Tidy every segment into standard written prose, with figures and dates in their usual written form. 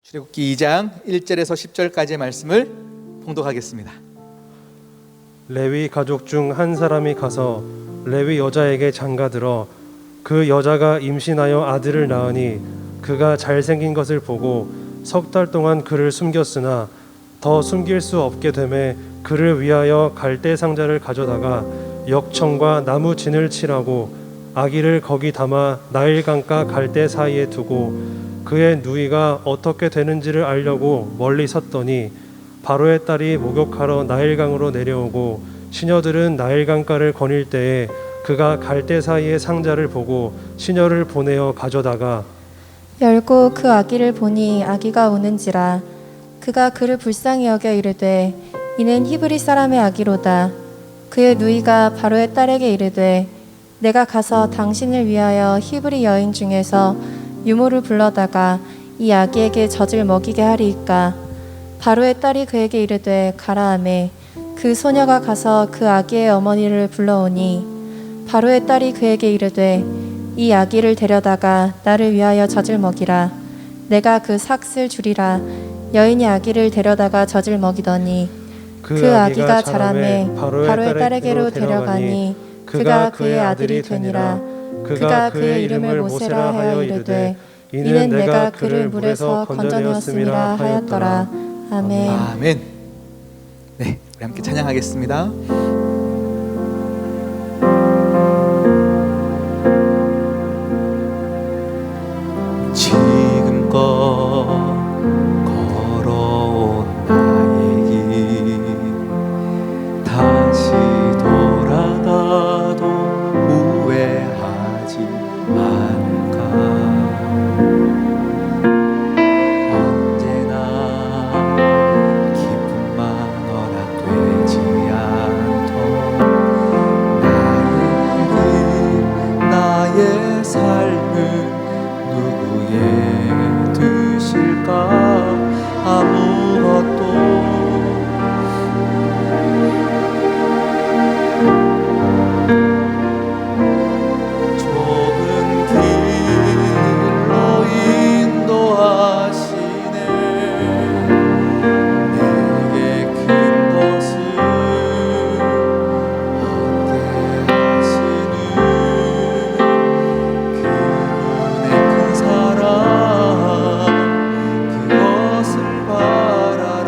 출애굽기 2장 1절에서 10절까지의 말씀을 봉독하겠습니다. 레위 가족 중 한 사람이 가서 레위 여자에게 장가들어 그 여자가 임신하여 아들을 낳으니 그가 잘생긴 것을 보고 석 달 동안 그를 숨겼으나 더 숨길 수 없게 되매 그를 위하여 갈대 상자를 가져다가 역청과 나무 진을 칠하고 아기를 거기 담아 나일강가 갈대 사이에 두고 그의 누이가 어떻게 되는지를 알려고 멀리 섰더니 바로의 딸이 목욕하러 나일강으로 내려오고 시녀들은 나일강가를 거닐 때에 그가 갈대 사이의 상자를 보고 시녀를 보내어 가져다가 열고 그 아기를 보니 아기가 우는지라 그가 그를 불쌍히 여겨 이르되 이는 히브리 사람의 아기로다. 그의 누이가 바로의 딸에게 이르되 내가 가서 당신을 위하여 히브리 여인 중에서 유모를 불러다가 이 아기에게 젖을 먹이게 하리이까. 바로의 딸이 그에게 이르되 가라 하매 그 소녀가 가서 그 아기의 어머니를 불러오니 바로의 딸이 그에게 이르되 이 아기를 데려다가 나를 위하여 젖을 먹이라. 내가 그 삭슬 주리라. 여인이 아기를 데려다가 젖을 먹이더니 그 아기가 자라매 바로의 딸에게로 데려가니 그가 그의 아들이 되니라. 그가 그의 이름을 모세라 하여 이르되 이는 내가 그를 물에서 건져내었음이라 하였더라. 아멘. 아멘. 네, 우리 함께 찬양하겠습니다. 지금껏 걸어온 나의 길 다시 돌아가도 후회하지 않을까. 언제나 기쁨만 허락되지 않던 나의 길, 나의 삶은 누구의 뜻일까. 아무것도 좁은 길로 인도하시네. 내게 큰 것을 얻게 하시는 그분의 큰 사랑, 그것을 바라라.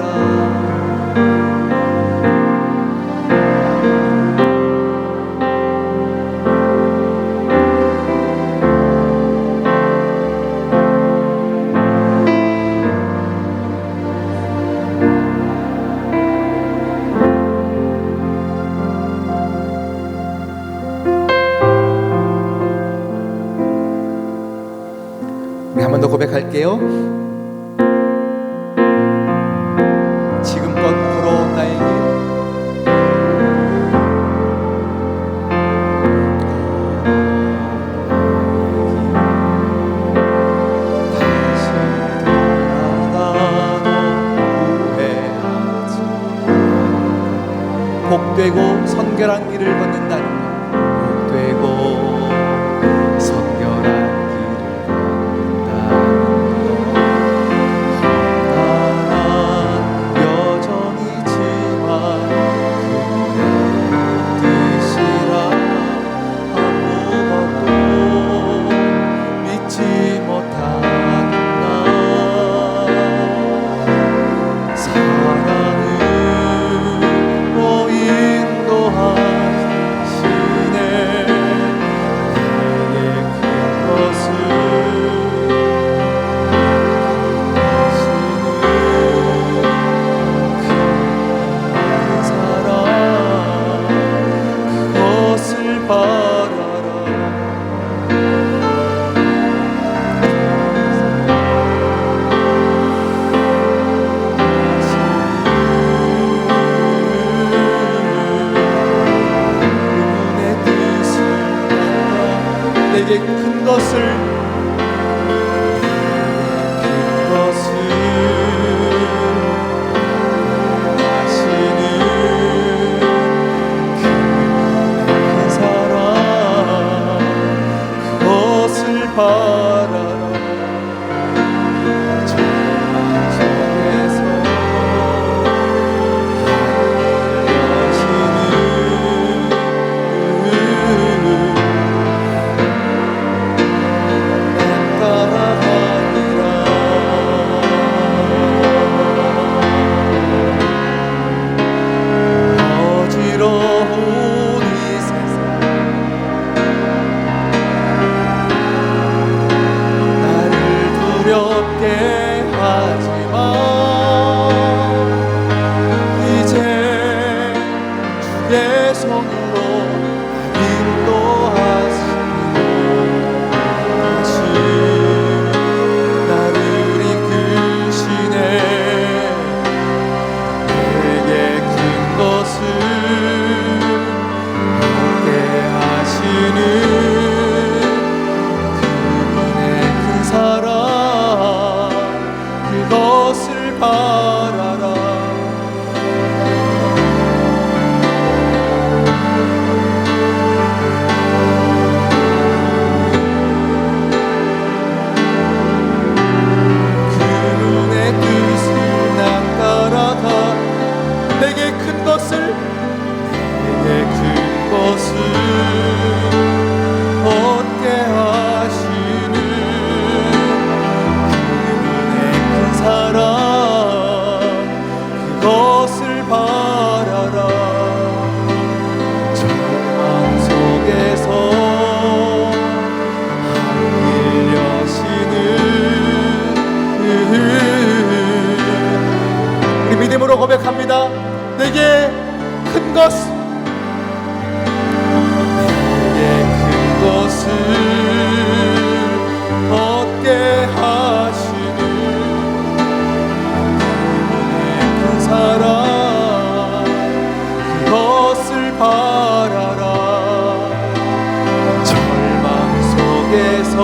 우리 한 번 더 고백할게요. 지금껏 걸어온 나의 길 다시 돌아가도 후회하지 않을까. 복되고 선결한 길을 걷는다는 것, 복되고 선결한 길을 걷는다는 것, 여정이지만 그분의 뜻이라. 아무것도 믿지 못하는 나 사랑으로 인도하시네. 내게 큰 것을 하시는 큰 사랑, 그것을 바라라. 그분의 뜻을 따라 내게 큰 것을 하시는 큰 사랑, 그것을 바라라. 정말 그것을 바라라. 그분의 뜻을 난 따라가 내게 큰 것을 얻게 하시는 그분의 큰 사랑 그것을 바라라. 절망 속에서 길 여시는 우리 믿음으로 고백합니다. 내게 큰 것, 것을 얻게 하시는 그분의 큰 사랑 그것을 바라라. 절망 속에서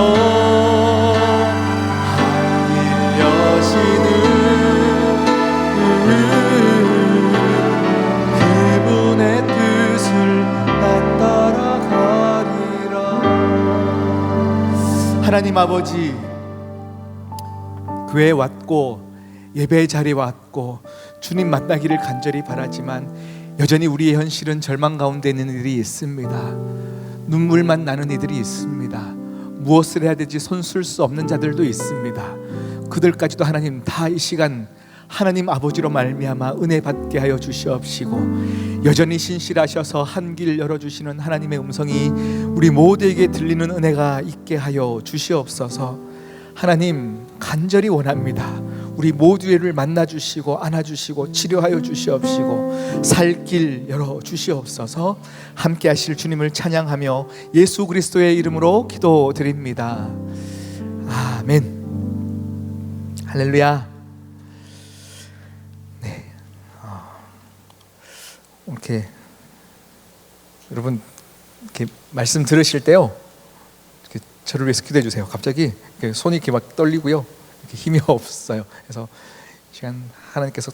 길 여시는 그분의 뜻을 난 따라가리라. 하나님 아버지, 교회에 왔고 예배의 자리에 왔고 주님 만나기를 간절히 바라지만 여전히 우리의 현실은 절망 가운데 있는 이들이 있습니다. 눈물만 나는 이들이 있습니다. 무엇을 해야 될지 손쓸 수 없는 자들도 있습니다. 그들까지도 하나님 다 이 시간 하나님 아버지로 말미암아 은혜 받게 하여 주시옵시고 여전히 신실하셔서 한 길 열어주시는 하나님의 음성이 우리 모두에게 들리는 은혜가 있게 하여 주시옵소서. 하나님 간절히 원합니다. 우리 모두를 만나주시고 안아주시고 치료하여 주시옵시고 살 길 열어주시옵소서. 함께 하실 주님을 찬양하며 예수 그리스도의 이름으로 기도드립니다. 아멘. 할렐루야. 이렇게 여러분 이렇게 말씀 들으실 때요, 이렇게 저를 위해서 기도해 주세요. 갑자기 이렇게 손이 이렇게 막 떨리고요, 이렇게 힘이 없어요. 그래서 시간 하나님께서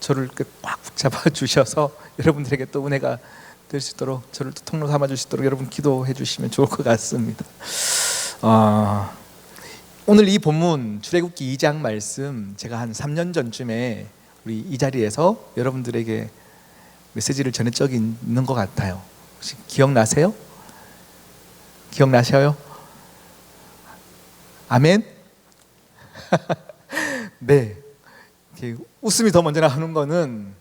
저를 이렇게 꽉 붙잡아 주셔서 여러분들에게 또 은혜가 될 수 있도록 저를 또 통로 삼아 주시도록 여러분 기도해 주시면 좋을 것 같습니다. 오늘 이 본문 출애굽기 2장 말씀 제가 한 3년 전쯤에 우리 이 자리에서 여러분들에게 메시지를 전한 적이 있는 것 같아요. 혹시 기억나세요? 기억나셔요? 아멘? 네, 웃음이 더 먼저 나오는 거는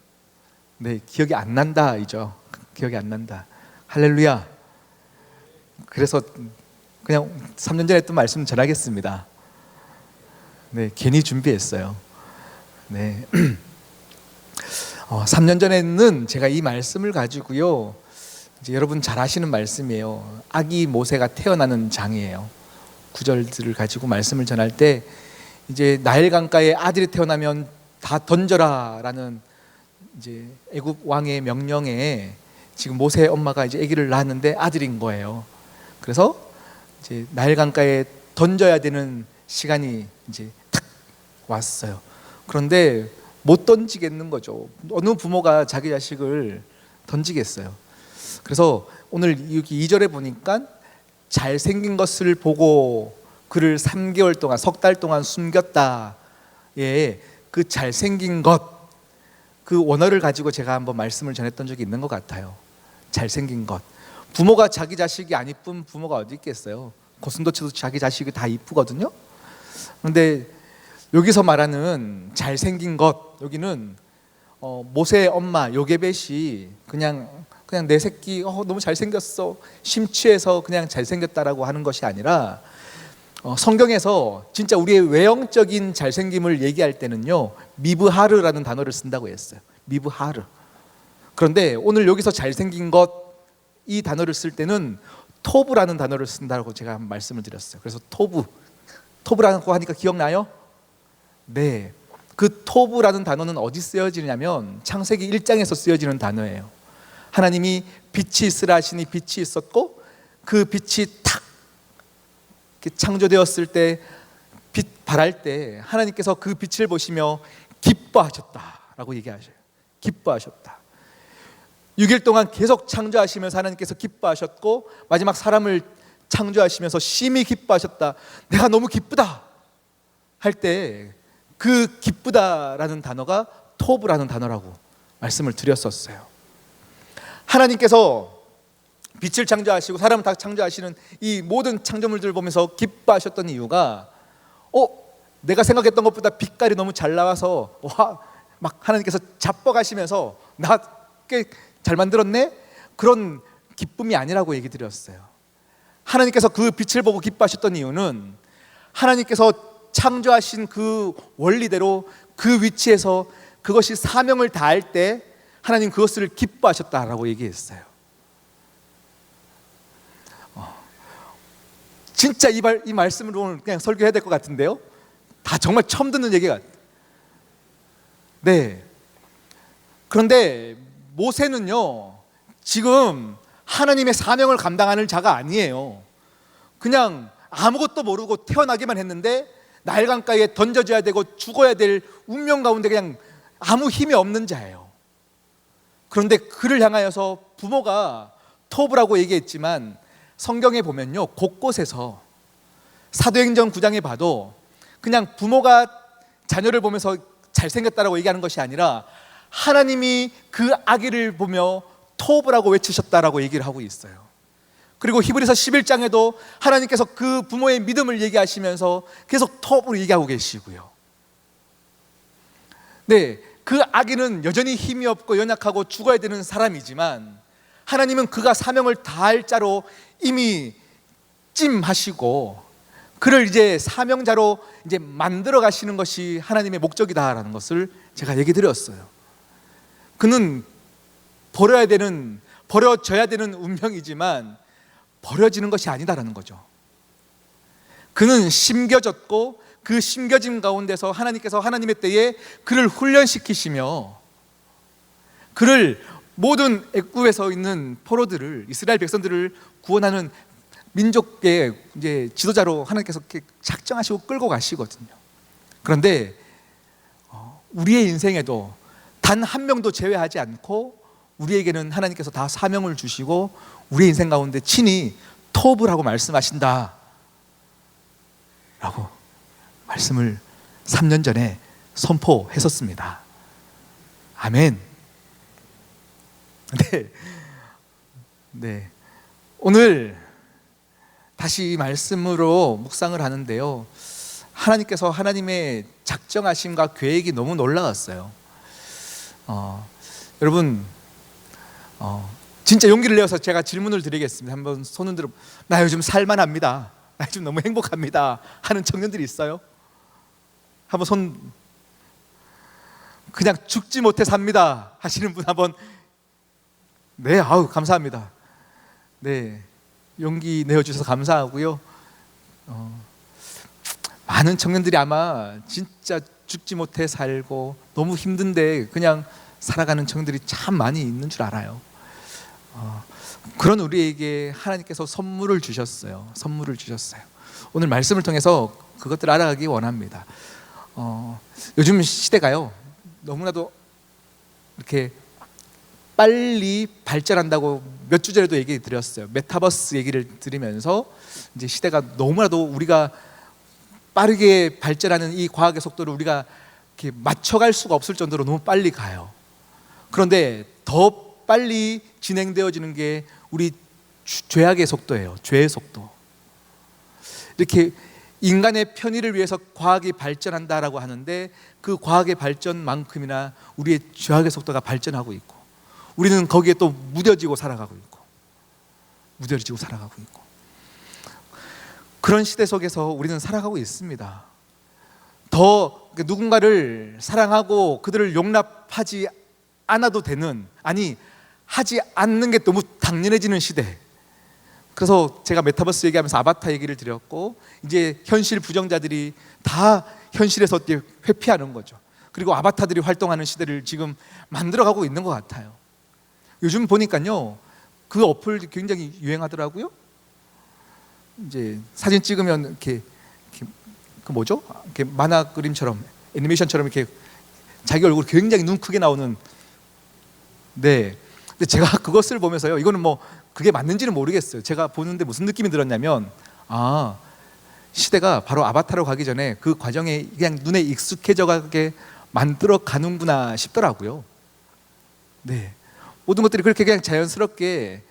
네, 기억이 안 난다이죠. 기억이 안 난다. 할렐루야. 그래서 그냥 3년 전에 했던 말씀 전하겠습니다. 네, 괜히 준비했어요. 네. 3년 전에는 제가 이 말씀을 가지고요, 이제 여러분 잘 아시는 말씀이에요. 아기 모세가 태어나는 장이에요. 구절들을 가지고 말씀을 전할 때 이제 나일 강가에 아들이 태어나면 다 던져라라는 이제 애굽 왕의 명령에 지금 모세의 엄마가 이제 아기를 낳았는데 아들인 거예요. 그래서 이제 나일 강가에 던져야 되는 시간이 이제 탁 왔어요. 그런데 못 던지겠는 거죠. 어느 부모가 자기 자식을 던지겠어요. 그래서 오늘 여기 2절에 보니까 잘생긴 것을 보고 그를 3개월 동안, 석 달 동안 숨겼다. 예, 그 잘생긴 것, 그 원어를 가지고 제가 한번 말씀을 전했던 적이 있는 것 같아요. 잘생긴 것. 부모가 자기 자식이 안 이쁜 부모가 어디 있겠어요. 고슴도치도 자기 자식이 다 이쁘거든요. 그런데 여기서 말하는 잘생긴 것, 여기는 모세의 엄마 요게벳이 그냥 내 새끼 너무 잘생겼어, 심취해서 그냥 잘생겼다라고 하는 것이 아니라 성경에서 진짜 우리의 외형적인 잘생김을 얘기할 때는요, 미브하르라는 단어를 쓴다고 했어요. 미브하르. 그런데 오늘 여기서 잘생긴 것, 이 단어를 쓸 때는 토브라는 단어를 쓴다고 제가 말씀을 드렸어요. 그래서 토브라고 하니까 기억나요? 네, 그 토브라는 단어는 어디 쓰여지냐면 창세기 1장에서 쓰여지는 단어예요. 하나님이 빛이 있으라 하시니 빛이 있었고 그 빛이 탁 창조되었을 때 빛 발할 때 하나님께서 그 빛을 보시며 기뻐하셨다라고 얘기하셔요. 기뻐하셨다. 6일 동안 계속 창조하시면서 하나님께서 기뻐하셨고 마지막 사람을 창조하시면서 심히 기뻐하셨다. 내가 너무 기쁘다 할 때 그 기쁘다라는 단어가 토브라는 단어라고 말씀을 드렸었어요. 하나님께서 빛을 창조하시고 사람을 다 창조하시는 이 모든 창조물들을 보면서 기뻐하셨던 이유가 내가 생각했던 것보다 빛깔이 너무 잘 나와서 막 하나님께서 자뻑하시면서 나 꽤 잘 만들었네? 그런 기쁨이 아니라고 얘기 드렸어요. 하나님께서 그 빛을 보고 기뻐하셨던 이유는 하나님께서 창조하신 그 원리대로 그 위치에서 그것이 사명을 다할 때 하나님 그것을 기뻐하셨다라고 얘기했어요. 진짜 이 말씀으로 오늘 그냥 설교해야 될 것 같은데요. 다 정말 처음 듣는 얘기가. 네. 그런데 모세는요, 지금 하나님의 사명을 감당하는 자가 아니에요. 그냥 아무것도 모르고 태어나기만 했는데 나일강가에 던져져야 되고 죽어야 될 운명 가운데 그냥 아무 힘이 없는 자예요. 그런데 그를 향하여서 부모가 토브라고 얘기했지만 성경에 보면요, 곳곳에서 사도행전 9장에 봐도 그냥 부모가 자녀를 보면서 잘생겼다라고 얘기하는 것이 아니라 하나님이 그 아기를 보며 토브라고 외치셨다라고 얘기를 하고 있어요. 그리고 히브리서 11장에도 하나님께서 그 부모의 믿음을 얘기하시면서 계속 토브로 얘기하고 계시고요. 네, 그 아기는 여전히 힘이 없고 연약하고 죽어야 되는 사람이지만 하나님은 그가 사명을 다할 자로 이미 찜하시고 그를 이제 사명자로 이제 만들어 가시는 것이 하나님의 목적이다라는 것을 제가 얘기 드렸어요. 그는 버려져야 되는 운명이지만 버려지는 것이 아니다라는 거죠. 그는 심겨졌고 그 심겨짐 가운데서 하나님께서 하나님의 때에 그를 훈련시키시며 그를 모든 애굽에서 있는 포로들을 이스라엘 백성들을 구원하는 민족의 이제 지도자로 하나님께서 이렇게 작정하시고 끌고 가시거든요. 그런데 우리의 인생에도 단 한 명도 제외하지 않고 우리에게는 하나님께서 다 사명을 주시고 우리의 인생 가운데 친히 토브라고 말씀하신다 라고 말씀을 3년 전에 선포했었습니다. 아멘. 네. 오늘 다시 이 말씀으로 묵상을 하는데요, 하나님께서 하나님의 작정하심과 계획이 너무 놀라웠어요. 여러분, 진짜 용기를 내어서 제가 질문을 드리겠습니다. 한번 손을 들어. 나 요즘 살만합니다. 나 요즘 너무 행복합니다 하는 청년들이 있어요? 한번 손. 그냥 죽지 못해 삽니다 하시는 분 한번. 네, 아우 감사합니다. 네, 용기 내어주셔서 감사하고요. 많은 청년들이 아마 진짜 죽지 못해 살고 너무 힘든데 그냥 살아가는 청년들이 참 많이 있는 줄 알아요. 그런 우리에게 하나님께서 선물을 주셨어요. 선물을 주셨어요. 오늘 말씀을 통해서 그것들을 알아가기 원합니다. 요즘 시대가요, 너무나도 이렇게 빨리 발전한다고 몇 주 전에도 얘기 드렸어요. 메타버스 얘기를 드리면서 이제 시대가 너무나도 우리가 빠르게 발전하는 이 과학의 속도를 우리가 이렇게 맞춰갈 수가 없을 정도로 너무 빨리 가요. 그런데 더 빨리 진행되어지는 게 우리 죄악의 속도예요. 죄의 속도. 이렇게 인간의 편의를 위해서 과학이 발전한다라고 하는데 그 과학의 발전만큼이나 우리의 죄악의 속도가 발전하고 있고 우리는 거기에 또 무뎌지고 살아가고 있고 그런 시대 속에서 우리는 살아가고 있습니다. 더 누군가를 사랑하고 그들을 용납하지 않아도 되는, 아니 하지 않는 게 너무 당연해지는 시대. 그래서 제가 메타버스 얘기하면서 아바타 얘기를 드렸고 이제 현실 부정자들이 다 현실에서 회피하는 거죠. 그리고 아바타들이 활동하는 시대를 지금 만들어가고 있는 것 같아요. 요즘 보니까요, 그 어플 굉장히 유행하더라고요. 이제 사진 찍으면 이렇게 그 뭐죠? 이렇게 만화 그림처럼 애니메이션처럼 이렇게 자기 얼굴 굉장히 눈 크게 나오는. 네. 근데 제가 그것을 보면서요. 이거는 뭐 그게 맞는지는 모르겠어요. 제가 보는데 무슨 느낌이 들었냐면 시대가 바로 아바타로 가기 전에 그 과정에 그냥 눈에 익숙해져 가게 만들어 가는구나 싶더라고요. 네. 모든 것들이 그렇게 그냥 자연스럽게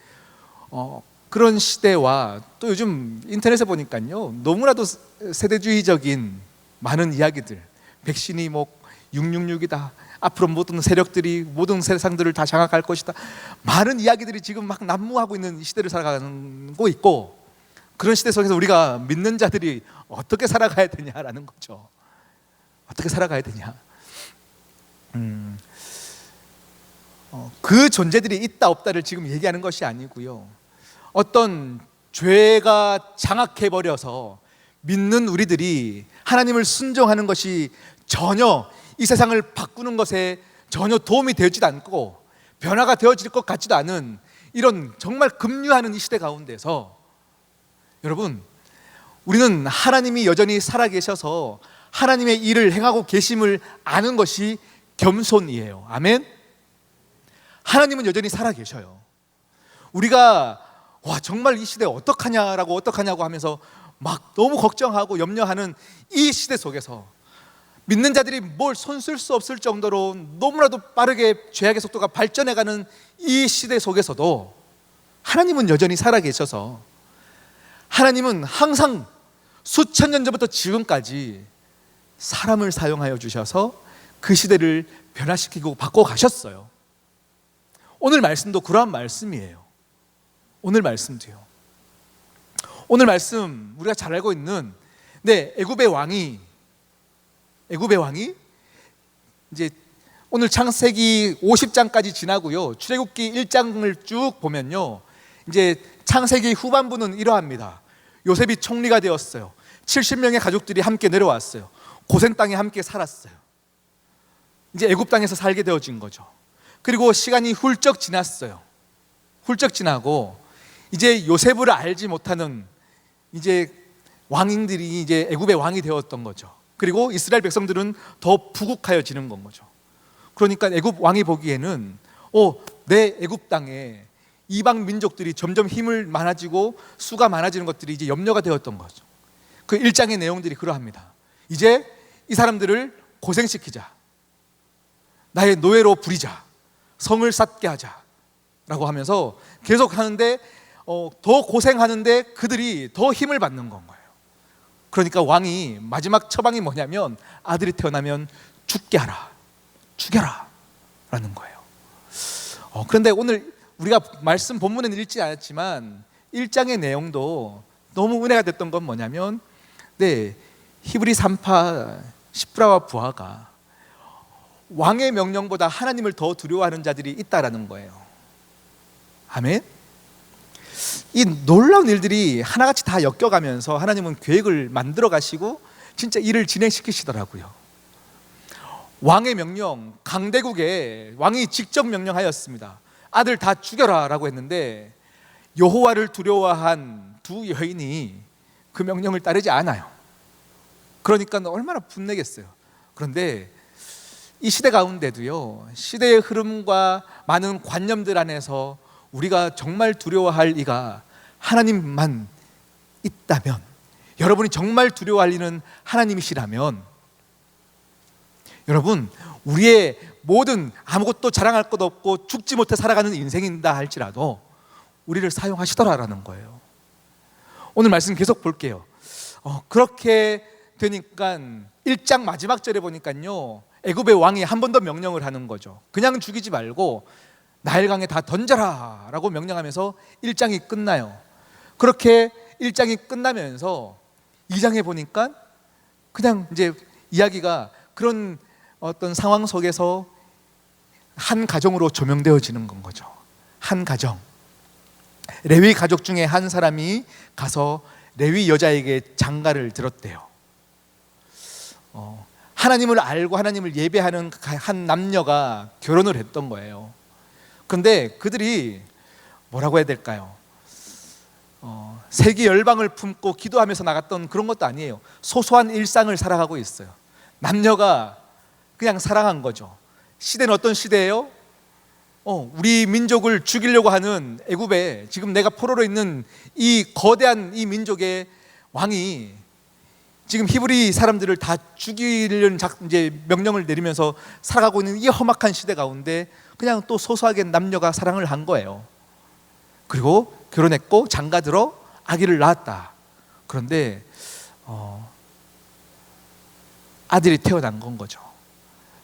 그런 시대와 또 요즘 인터넷에 보니까요. 너무나도 세대주의적인 많은 이야기들. 백신이 뭐 666이다. 앞으로 모든 세력들이 모든 세상들을 다 장악할 것이다. 많은 이야기들이 지금 막 난무하고 있는 시대를 살아가고 있고, 그런 시대 속에서 우리가 믿는 자들이 어떻게 살아가야 되냐라는 거죠. 어떻게 살아가야 되냐. 그 존재들이 있다 없다를 지금 얘기하는 것이 아니고요. 어떤 죄가 장악해버려서 믿는 우리들이 하나님을 순종하는 것이 전혀 이 세상을 바꾸는 것에 전혀 도움이 되지도 않고 변화가 되어질 것 같지도 않은 이런 정말 급류하는 이 시대 가운데서, 여러분, 우리는 하나님이 여전히 살아계셔서 하나님의 일을 행하고 계심을 아는 것이 겸손이에요. 아멘. 하나님은 여전히 살아계셔요. 우리가 정말 이 시대 어떡하냐고 하면서 막 너무 걱정하고 염려하는 이 시대 속에서 믿는 자들이 뭘 손 쓸 수 없을 정도로 너무나도 빠르게 죄악의 속도가 발전해가는 이 시대 속에서도 하나님은 여전히 살아계셔서, 하나님은 항상 수천 년 전부터 지금까지 사람을 사용하여 주셔서 그 시대를 변화시키고 바꿔가셨어요. 오늘 말씀도 그러한 말씀이에요. 오늘 말씀도요. 오늘 말씀 우리가 잘 알고 있는 애굽의 왕이 이제 오늘 창세기 50장까지 지나고요. 출애굽기 1장을 쭉 보면요. 이제 창세기 후반부는 이러합니다. 요셉이 총리가 되었어요. 70명의 가족들이 함께 내려왔어요. 고센 땅에 함께 살았어요. 이제 애굽 땅에서 살게 되어진 거죠. 그리고 시간이 훌쩍 지났어요. 훌쩍 지나고 이제 요셉을 알지 못하는 이제 왕인들이 이제 애굽의 왕이 되었던 거죠. 그리고 이스라엘 백성들은 더 부국하여지는 건 거죠. 그러니까 애굽 왕이 보기에는 내 애굽 땅에 이방 민족들이 점점 힘을 많아지고 수가 많아지는 것들이 이제 염려가 되었던 거죠. 그 1장의 내용들이 그러합니다. 이제 이 사람들을 고생시키자, 나의 노예로 부리자, 성을 쌓게 하자 라고 하면서 계속 하는데 더 고생하는데 그들이 더 힘을 받는 건 거예요. 그러니까 왕이 마지막 처방이 뭐냐면 아들이 태어나면 죽게 하라, 죽여라 라는 거예요. 그런데 오늘 우리가 말씀 본문은 읽지 않았지만 1장의 내용도 너무 은혜가 됐던 건 뭐냐면 히브리 산파 시브라와 부하가 왕의 명령보다 하나님을 더 두려워하는 자들이 있다라는 거예요. 아멘. 이 놀라운 일들이 하나같이 다 엮여가면서 하나님은 계획을 만들어 가시고 진짜 일을 진행시키시더라고요. 왕의 명령, 강대국에 왕이 직접 명령하였습니다. 아들 다 죽여라 라고 했는데 여호와를 두려워한 두 여인이 그 명령을 따르지 않아요. 그러니까 얼마나 분내겠어요. 그런데 이 시대 가운데도요, 시대의 흐름과 많은 관념들 안에서 우리가 정말 두려워할 이가 하나님만 있다면, 여러분이 정말 두려워할 이는 하나님이시라면, 여러분, 우리의 모든 아무것도 자랑할 것 없고 죽지 못해 살아가는 인생이다 할지라도 우리를 사용하시더라라는 거예요. 오늘 말씀 계속 볼게요. 그렇게 되니까 1장 마지막 절에 보니까요, 애굽의 왕이 한 번 더 명령을 하는 거죠. 그냥 죽이지 말고 나일강에 다 던져라 라고 명령하면서 1장이 끝나요. 그렇게 1장이 끝나면서 2장에 보니까 그냥 이제 이야기가 그런 어떤 상황 속에서 한 가정으로 조명되어지는 건 거죠. 한 가정, 레위 가족 중에 한 사람이 가서 레위 여자에게 장가를 들었대요. 하나님을 알고 하나님을 예배하는 한 남녀가 결혼을 했던 거예요. 그런데 그들이 뭐라고 해야 될까요? 세계 열방을 품고 기도하면서 나갔던 그런 것도 아니에요. 소소한 일상을 살아가고 있어요. 남녀가 그냥 사랑한 거죠. 시대는 어떤 시대예요? 우리 민족을 죽이려고 하는 애굽에 지금 내가 포로로 있는 이 거대한 이 민족의 왕이 지금 히브리 사람들을 다 죽이려는 이제 명령을 내리면서 살아가고 있는 이 험악한 시대 가운데 그냥 또 소소하게 남녀가 사랑을 한 거예요. 그리고 결혼했고 장가들어 아기를 낳았다. 그런데 아들이 태어난 건 거죠.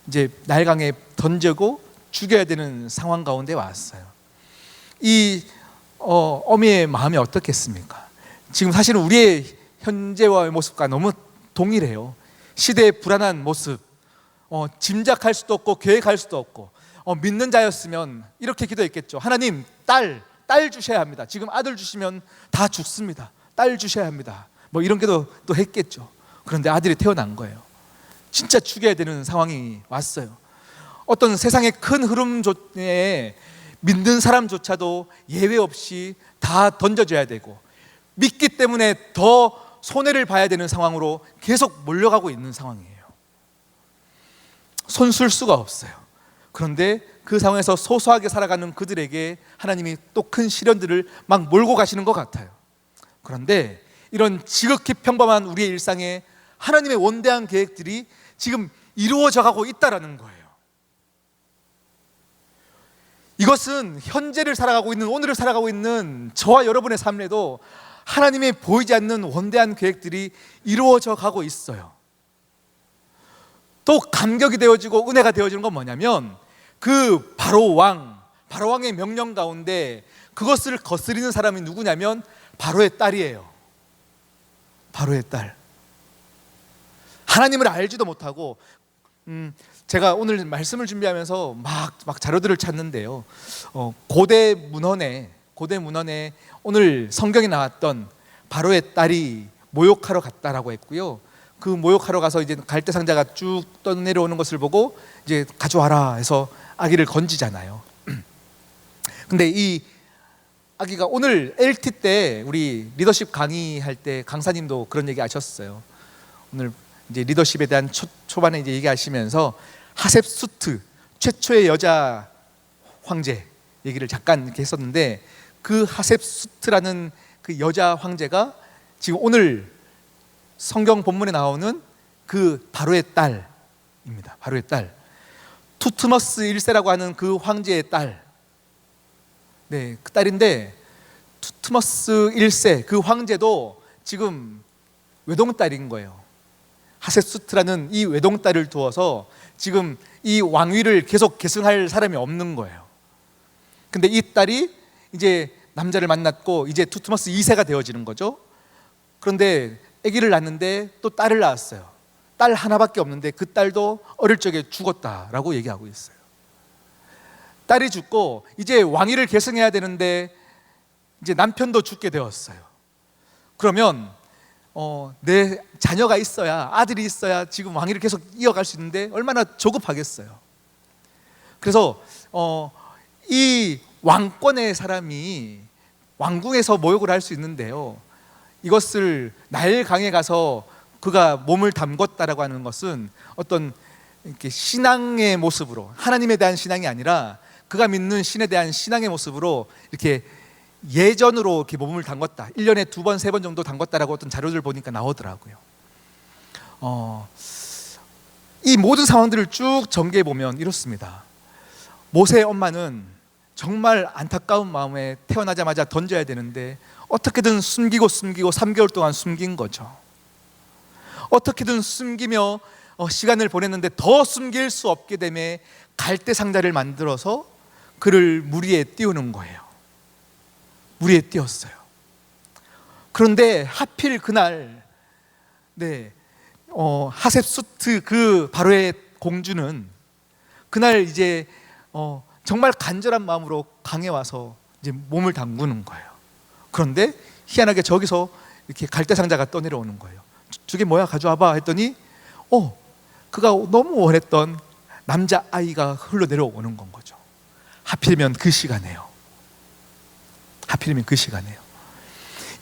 이제 나일강에 던지고 죽여야 되는 상황 가운데 왔어요. 이 어미의 마음이 어떻겠습니까? 지금 사실은 우리의 현재와의 모습과 너무 동일해요. 시대의 불안한 모습, 짐작할 수도 없고 계획할 수도 없고, 믿는 자였으면 이렇게 기도했겠죠. 하나님, 딸 주셔야 합니다. 지금 아들 주시면 다 죽습니다. 딸 주셔야 합니다. 뭐 이런 기도 또 했겠죠. 그런데 아들이 태어난 거예요. 진짜 죽여야 되는 상황이 왔어요. 어떤 세상의 큰 흐름에 믿는 사람조차도 예외 없이 다 던져줘야 되고, 믿기 때문에 더 손해를 봐야 되는 상황으로 계속 몰려가고 있는 상황이에요. 손쓸 수가 없어요. 그런데 그 상황에서 소소하게 살아가는 그들에게 하나님이 또 큰 시련들을 막 몰고 가시는 것 같아요. 그런데 이런 지극히 평범한 우리의 일상에 하나님의 원대한 계획들이 지금 이루어져 가고 있다는 거예요. 이것은 현재를 살아가고 있는, 오늘을 살아가고 있는 저와 여러분의 삶에도 하나님의 보이지 않는 원대한 계획들이 이루어져 가고 있어요. 또 감격이 되어지고 은혜가 되어지는 건 뭐냐면, 그 바로왕의 명령 가운데 그것을 거스리는 사람이 누구냐면 바로의 딸이에요. 바로의 딸. 하나님을 알지도 못하고, 제가 오늘 말씀을 준비하면서 막 자료들을 찾는데요. 고대 문헌에 오늘 성경에 나왔던 바로의 딸이 모욕하러 갔다라고 했고요. 그 모욕하러 가서 이제 갈대상자가 쭉 떠내려오는 것을 보고 이제 가져와라 해서 아기를 건지잖아요. 근데 이 아기가 오늘 LT 때 우리 리더십 강의할 때 강사님도 그런 얘기 하셨어요. 오늘 이제 리더십에 대한 초반에 이제 얘기하시면서 하셉수트, 최초의 여자 황제 얘기를 잠깐 이렇게 했었는데, 그 하셉수트라는 그 여자 황제가 지금 오늘 성경 본문에 나오는 그 바로의 딸입니다. 바로의 딸, 투트머스 1세라고 하는 그 황제의 딸. 네, 그 딸인데 투트머스 1세 그 황제도 지금 외동딸인 거예요. 하셉수트라는 이 외동딸을 두어서 지금 이 왕위를 계속 계승할 사람이 없는 거예요. 근데 이 딸이 이제 남자를 만났고 이제 투트머스 2세가 되어지는 거죠. 그런데 아기를 낳는데 또 딸을 낳았어요. 딸 하나밖에 없는데 그 딸도 어릴 적에 죽었다라고 얘기하고 있어요. 딸이 죽고 이제 왕위를 계승해야 되는데 이제 남편도 죽게 되었어요. 그러면 내 자녀가 있어야, 아들이 있어야 지금 왕위를 계속 이어갈 수 있는데 얼마나 조급하겠어요. 그래서 이 왕권의 사람이 왕궁에서 모욕을 할 수 있는데요, 이것을 나일강에 가서 그가 몸을 담궜다라고 하는 것은 어떤 이렇게 신앙의 모습으로, 하나님에 대한 신앙이 아니라 그가 믿는 신에 대한 신앙의 모습으로 이렇게 예전으로 이렇게 몸을 담궜다, 1년에 2번, 3번 정도 담궜다라고 어떤 자료들 보니까 나오더라고요. 이 모든 상황들을 쭉 전개해 보면 이렇습니다. 모세의 엄마는 정말 안타까운 마음에 태어나자마자 던져야 되는데 어떻게든 숨기고 3개월 동안 숨긴 거죠. 어떻게든 숨기며 시간을 보냈는데 더 숨길 수 없게 되며 갈대 상자를 만들어서 그를 물 위에 띄우는 거예요. 물 위에 띄웠어요. 그런데 하필 그날 하셉수트 그 바로의 공주는 그날 이제 정말 간절한 마음으로 강에 와서 이제 몸을 담그는 거예요. 그런데 희한하게 저기서 이렇게 갈대 상자가 떠내려오는 거예요. 저게 뭐야, 가져와봐 했더니 그가 너무 원했던 남자 아이가 흘러내려오는 건 거죠. 하필이면 그 시간에요.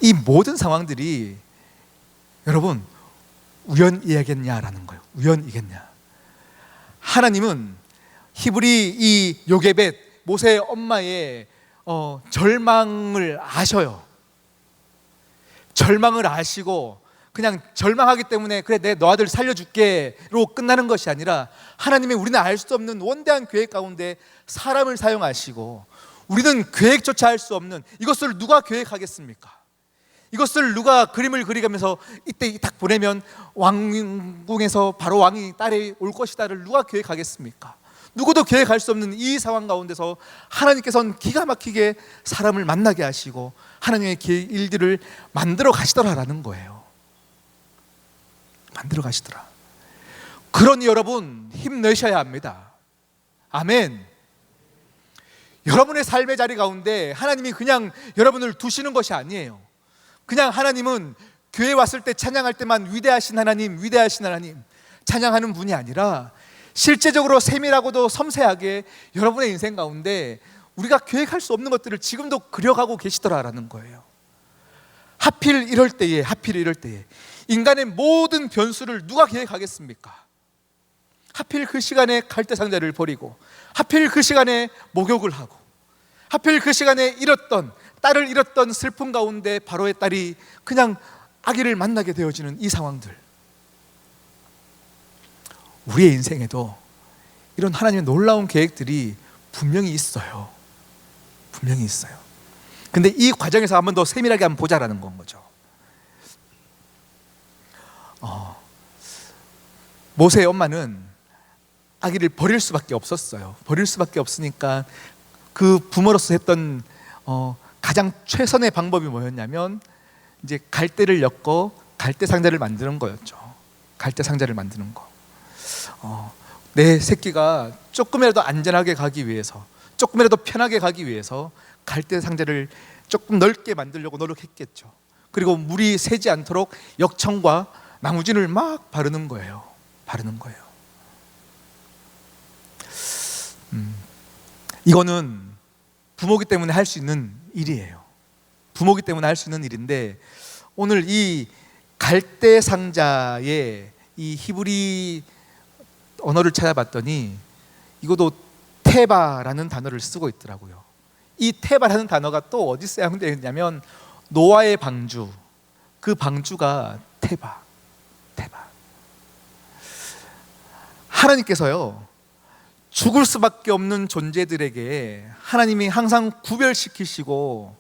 이 모든 상황들이 여러분 우연이겠냐라는 거예요. 우연이겠냐. 하나님은 히브리 이 요게벳 모세의 엄마의 절망을 아셔요. 절망을 아시고 그냥 절망하기 때문에 그래 내 너 아들 살려줄게로 끝나는 것이 아니라 하나님의 우리는 알 수 없는 원대한 계획 가운데 사람을 사용하시고 우리는 계획조차 할 수 없는 이것을 누가 계획하겠습니까? 이것을 누가 그림을 그리가면서 이때 딱 보내면 왕궁에서 바로 왕이 딸이 올 것이다를 누가 계획하겠습니까? 누구도 계획할 수 없는 이 상황 가운데서 하나님께서는 기가 막히게 사람을 만나게 하시고 하나님의 일들을 만들어 가시더라라는 거예요. 만들어 가시더라. 그러니 여러분 힘내셔야 합니다. 아멘. 여러분의 삶의 자리 가운데 하나님이 그냥 여러분을 두시는 것이 아니에요. 그냥 하나님은 교회 왔을 때 찬양할 때만 위대하신 하나님, 위대하신 하나님 찬양하는 분이 아니라 실제적으로 세밀하고도 섬세하게 여러분의 인생 가운데 우리가 계획할 수 없는 것들을 지금도 그려가고 계시더라라는 거예요. 하필 이럴 때에 인간의 모든 변수를 누가 계획하겠습니까? 하필 그 시간에 갈대상자를 버리고 하필 그 시간에 목욕을 하고 하필 그 시간에 딸을 잃었던 슬픔 가운데 바로의 딸이 그냥 아기를 만나게 되어지는 이 상황들, 우리의 인생에도 이런 하나님의 놀라운 계획들이 분명히 있어요. 분명히 있어요. 근데 이 과정에서 한번 더 세밀하게 한번 보자라는 건 거죠. 모세의 엄마는 아기를 버릴 수밖에 없었어요. 버릴 수밖에 없으니까 그 부모로서 했던 가장 최선의 방법이 뭐였냐면 이제 갈대를 엮어 갈대 상자를 만드는 거였죠. 갈대 상자를 만드는 거. 내 새끼가 조금이라도 안전하게 가기 위해서, 조금이라도 편하게 가기 위해서 갈대 상자를 조금 넓게 만들려고 노력했겠죠. 그리고 물이 새지 않도록 역청과 나무진을 막 바르는 거예요. 이거는 부모기 때문에 할 수 있는 일이에요. 부모기 때문에 할 수 있는 일인데 오늘 이 갈대 상자의 이 히브리 언어를 찾아봤더니 이것도 테바라는 단어를 쓰고 있더라고요. 이 테바라는 단어가 또 어디 사용되어 있냐면 노아의 방주, 그 방주가 테바. 하나님께서요 죽을 수밖에 없는 존재들에게 하나님이 항상 구별시키시고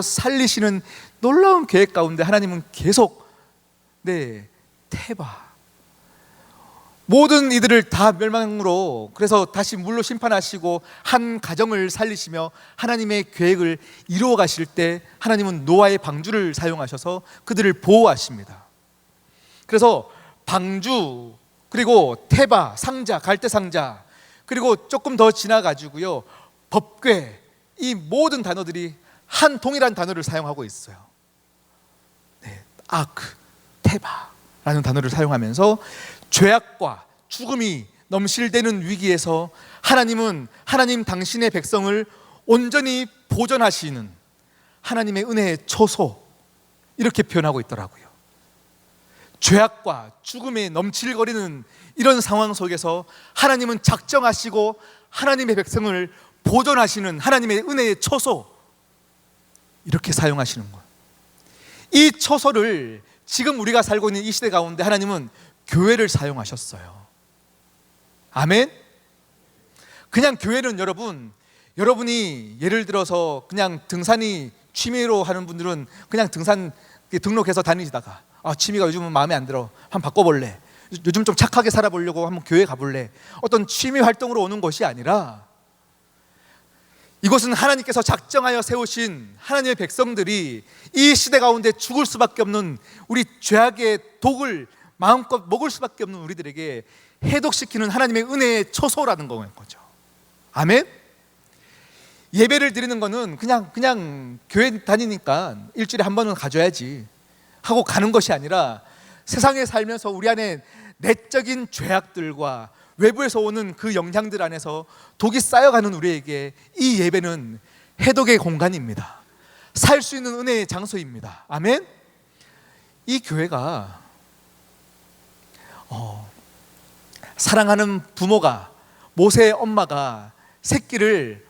살리시는 놀라운 계획 가운데 하나님은 계속 테바, 모든 이들을 다 멸망으로, 그래서 다시 물로 심판하시고 한 가정을 살리시며 하나님의 계획을 이루어 가실 때 하나님은 노아의 방주를 사용하셔서 그들을 보호하십니다. 그래서 방주, 그리고 테바, 상자, 갈대 상자, 그리고 조금 더 지나가지고요 법궤, 이 모든 단어들이 한 동일한 단어를 사용하고 있어요. 아크, 테바라는 단어를 사용하면서 죄악과 죽음이 넘실대는 위기에서 하나님 당신의 백성을 온전히 보존하시는 하나님의 은혜의 초소, 이렇게 표현하고 있더라고요. 죄악과 죽음에 넘칠거리는 이런 상황 속에서 하나님은 작정하시고 하나님의 백성을 보존하시는 하나님의 은혜의 초소, 이렇게 사용하시는 거예요. 이 초소를 지금 우리가 살고 있는 이 시대 가운데 하나님은 교회를 사용하셨어요. 아멘? 그냥 교회는 여러분이 예를 들어서 그냥 등산이 취미로 하는 분들은 그냥 등산 등록해서 다니시다가 취미가 요즘은 마음에 안 들어, 한번 바꿔볼래, 요즘 좀 착하게 살아보려고 한번 교회 가볼래, 어떤 취미 활동으로 오는 것이 아니라 이것은 하나님께서 작정하여 세우신 하나님의 백성들이 이 시대 가운데 죽을 수밖에 없는 우리 죄악의 독을 마음껏 먹을 수밖에 없는 우리들에게 해독시키는 하나님의 은혜의 초소라는 거죠. 아멘? 예배를 드리는 거는 그냥 교회 다니니까 일주일에 한 번은 가줘야지 하고 가는 것이 아니라 세상에 살면서 우리 안에 내적인 죄악들과 외부에서 오는 그 영향들 안에서 독이 쌓여가는 우리에게 이 예배는 해독의 공간입니다. 살 수 있는 은혜의 장소입니다. 아멘. 이 교회가 사랑하는 부모가, 모세의 엄마가 새끼를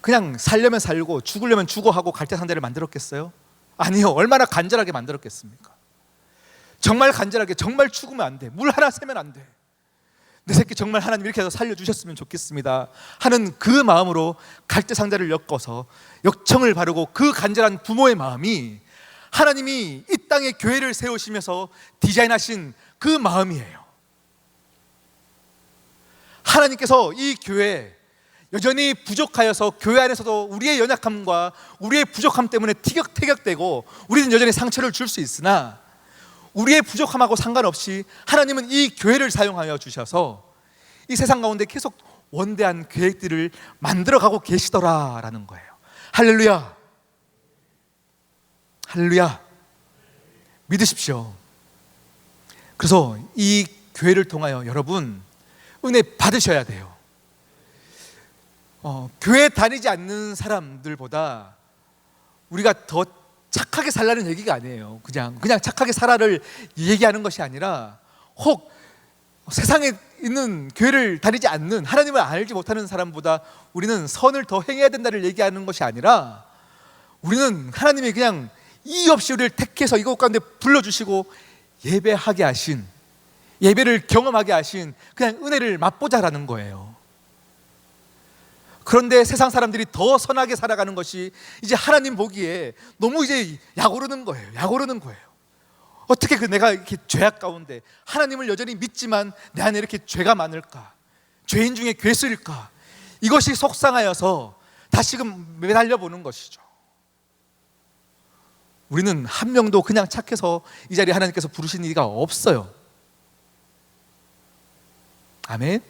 그냥 살려면 살고 죽으려면 죽어 하고 갈대상자를 만들었겠어요? 아니요. 얼마나 간절하게 만들었겠습니까? 정말 간절하게, 정말 죽으면 안 돼, 물 하나 새면 안 돼, 내 새끼 정말 하나님 이렇게 해서 살려주셨으면 좋겠습니다 하는 그 마음으로 갈대상자를 엮어서 역청을 바르고, 그 간절한 부모의 마음이 하나님이 이 땅에 교회를 세우시면서 디자인하신 그 마음이에요. 하나님께서 이 교회 여전히 부족하여서 교회 안에서도 우리의 연약함과 우리의 부족함 때문에 티격태격되고 우리는 여전히 상처를 줄 수 있으나, 우리의 부족함하고 상관없이 하나님은 이 교회를 사용하여 주셔서 이 세상 가운데 계속 원대한 계획들을 만들어가고 계시더라라는 거예요. 할렐루야, 할렐루야. 믿으십시오. 그래서 이 교회를 통하여 여러분 은혜 받으셔야 돼요. 교회 다니지 않는 사람들보다 우리가 더 착하게 살라는 얘기가 아니에요. 그냥 착하게 살아를 얘기하는 것이 아니라, 혹 세상에 있는 교회를 다니지 않는, 하나님을 알지 못하는 사람보다 우리는 선을 더 행해야 된다를 얘기하는 것이 아니라, 우리는 하나님이 그냥 이의 없이 우리를 택해서 이곳 가운데 불러주시고 예배하게 하신, 예배를 경험하게 하신 그냥 은혜를 맛보자라는 거예요. 그런데 세상 사람들이 더 선하게 살아가는 것이 이제 하나님 보기에 너무 이제 약오르는 거예요. 약오르는 거예요. 어떻게 내가 이렇게 죄악 가운데 하나님을 여전히 믿지만 내 안에 이렇게 죄가 많을까? 죄인 중에 괴수일까? 이것이 속상하여서 다시금 매달려 보는 것이죠. 우리는 한 명도 그냥 착해서 이 자리에 하나님께서 부르신 이가 없어요. 아멘.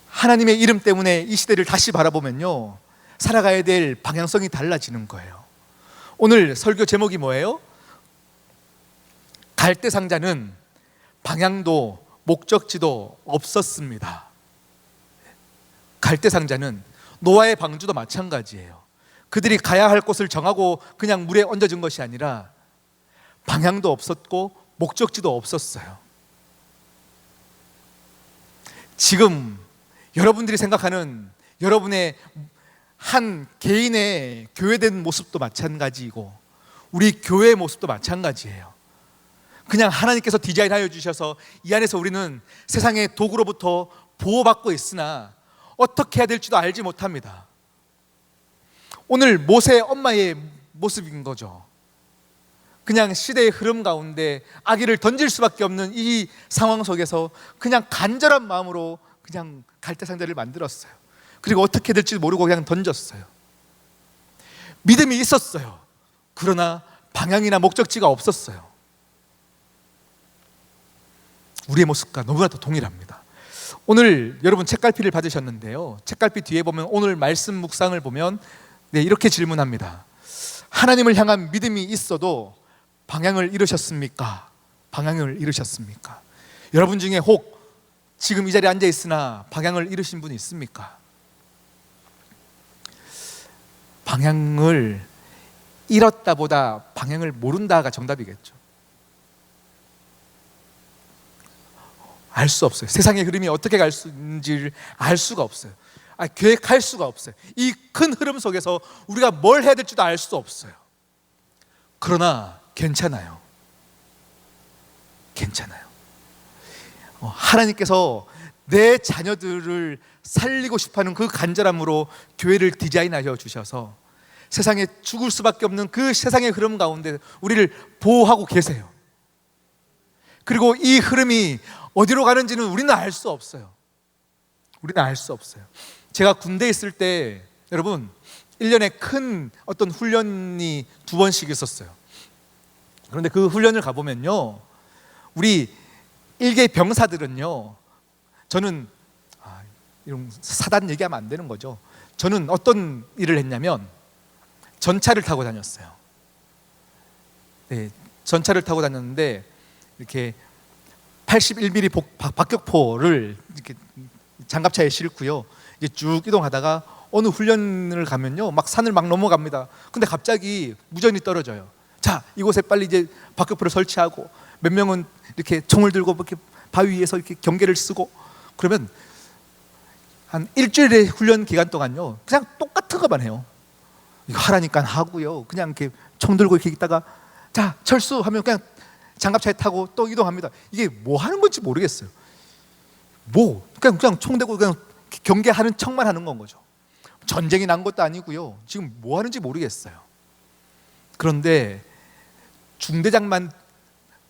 하나님의 이름 때문에 이 시대를 다시 바라보면요, 살아가야 될 방향성이 달라지는 거예요. 오늘 설교 제목이 뭐예요? 갈대상자는 방향도 목적지도 없었습니다. 갈대상자는 노아의 방주도 마찬가지예요. 그들이 가야 할 곳을 정하고 그냥 물에 얹어진 것이 아니라 방향도 없었고 목적지도 없었어요. 지금 여러분들이 생각하는 여러분의 한 개인의 교회된 모습도 마찬가지이고 우리 교회의 모습도 마찬가지예요. 그냥 하나님께서 디자인하여 주셔서 이 안에서 우리는 세상의 도구로부터 보호받고 있으나 어떻게 해야 될지도 알지 못합니다. 오늘 모세의 엄마의 모습인 거죠. 그냥 시대의 흐름 가운데 아기를 던질 수밖에 없는 이 상황 속에서 그냥 간절한 마음으로 그냥 갈대상자를 만들었어요. 그리고 어떻게 될지 모르고 그냥 던졌어요. 믿음이 있었어요. 그러나 방향이나 목적지가 없었어요. 우리의 모습과 너무나도 동일합니다. 오늘 여러분 책갈피를 받으셨는데요, 책갈피 뒤에 보면 오늘 말씀 묵상을 보면 이렇게 질문합니다. 하나님을 향한 믿음이 있어도 방향을 잃으셨습니까? 방향을 잃으셨습니까? 여러분 중에 혹 지금 이 자리에 앉아 있으나 방향을 잃으신 분이 있습니까? 방향을 잃었다보다 방향을 모른다가 정답이겠죠. 알 수 없어요. 세상의 흐름이 어떻게 갈 수 있는지를 알 수가 없어요. 계획할 수가 없어요. 이 큰 흐름 속에서 우리가 뭘 해야 될지도 알 수 없어요. 그러나 괜찮아요. 괜찮아요. 하나님께서 내 자녀들을 살리고 싶어하는 그 간절함으로 교회를 디자인하여 주셔서 세상에 죽을 수밖에 없는 그 세상의 흐름 가운데 우리를 보호하고 계세요. 그리고 이 흐름이 어디로 가는지는 우리는 알 수 없어요. 우리는 알 수 없어요. 제가 군대에 있을 때 여러분 1년에 큰 어떤 훈련이 2번씩 있었어요. 그런데 그 훈련을 가보면요, 우리 일개 병사들은요, 저는 이런 사단 얘기하면 안 되는 거죠. 저는 어떤 일을 했냐면 전차를 타고 다녔어요. 네, 전차를 타고 다녔는데 이렇게 81mm 박격포를 이렇게 장갑차에 싣고요, 이제 쭉 이동하다가 어느 훈련을 가면요, 막 산을 막 넘어갑니다. 근데 갑자기 무전이 떨어져요. 자, 이곳에 빨리 이제 박격포를 설치하고, 몇 명은 이렇게 총을 들고 이렇게 바위 위에서 이렇게 경계를 쓰고, 그러면 한 일주일의 훈련 기간 동안요, 그냥 똑같은 것만 해요. 이거 하라니까 하고요, 그냥 이렇게 총 들고 이렇게 있다가 자, 철수하면 그냥 장갑차에 타고 또 이동합니다. 이게 뭐 하는 건지 모르겠어요. 그냥 총 대고 그냥 경계하는 척만 하는 건 거죠. 전쟁이 난 것도 아니고요, 지금 뭐 하는지 모르겠어요. 그런데 중대장만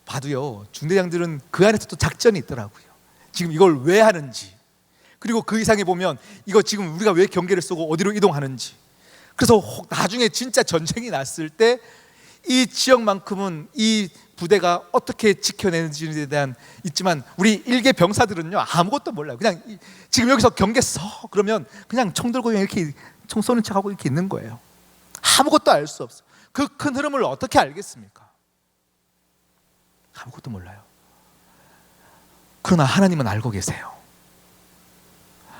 봐도요, 중대장들은 그 안에서 또 작전이 있더라고요. 지금 이걸 왜 하는지, 그리고 그 이상에 보면 이거 지금 우리가 왜 경계를 쏘고 어디로 이동하는지. 그래서 나중에 진짜 전쟁이 났을 때 이 지역만큼은 이 부대가 어떻게 지켜내는지에 대한 있지만, 우리 일개 병사들은요 아무것도 몰라요. 그냥 지금 여기서 경계 서 그러면 그냥 총 들고 이렇게 총 쏘는 척하고 이렇게 있는 거예요. 아무것도 알 수 없어. 그 큰 흐름을 어떻게 알겠습니까? 아무것도 몰라요. 그러나 하나님은 알고 계세요.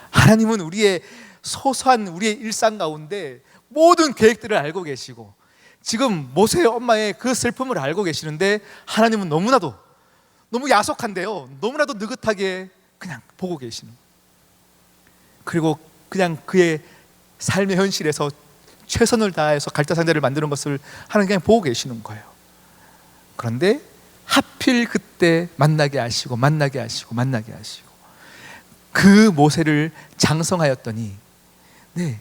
하나님은 우리의 소소한 우리의 일상 가운데 모든 계획들을 알고 계시고, 지금 모세의 엄마의 그 슬픔을 알고 계시는데, 하나님은 너무나도 너무 야속한데요, 너무나도 느긋하게 그냥 보고 계시는, 그리고 그냥 그의 삶의 현실에서 최선을 다해서 갈대상자를 만드는 것을 하나님 그냥 보고 계시는 거예요. 그런데 하필 그때 만나게 하시고 그 모세를 장성하였더니, 네,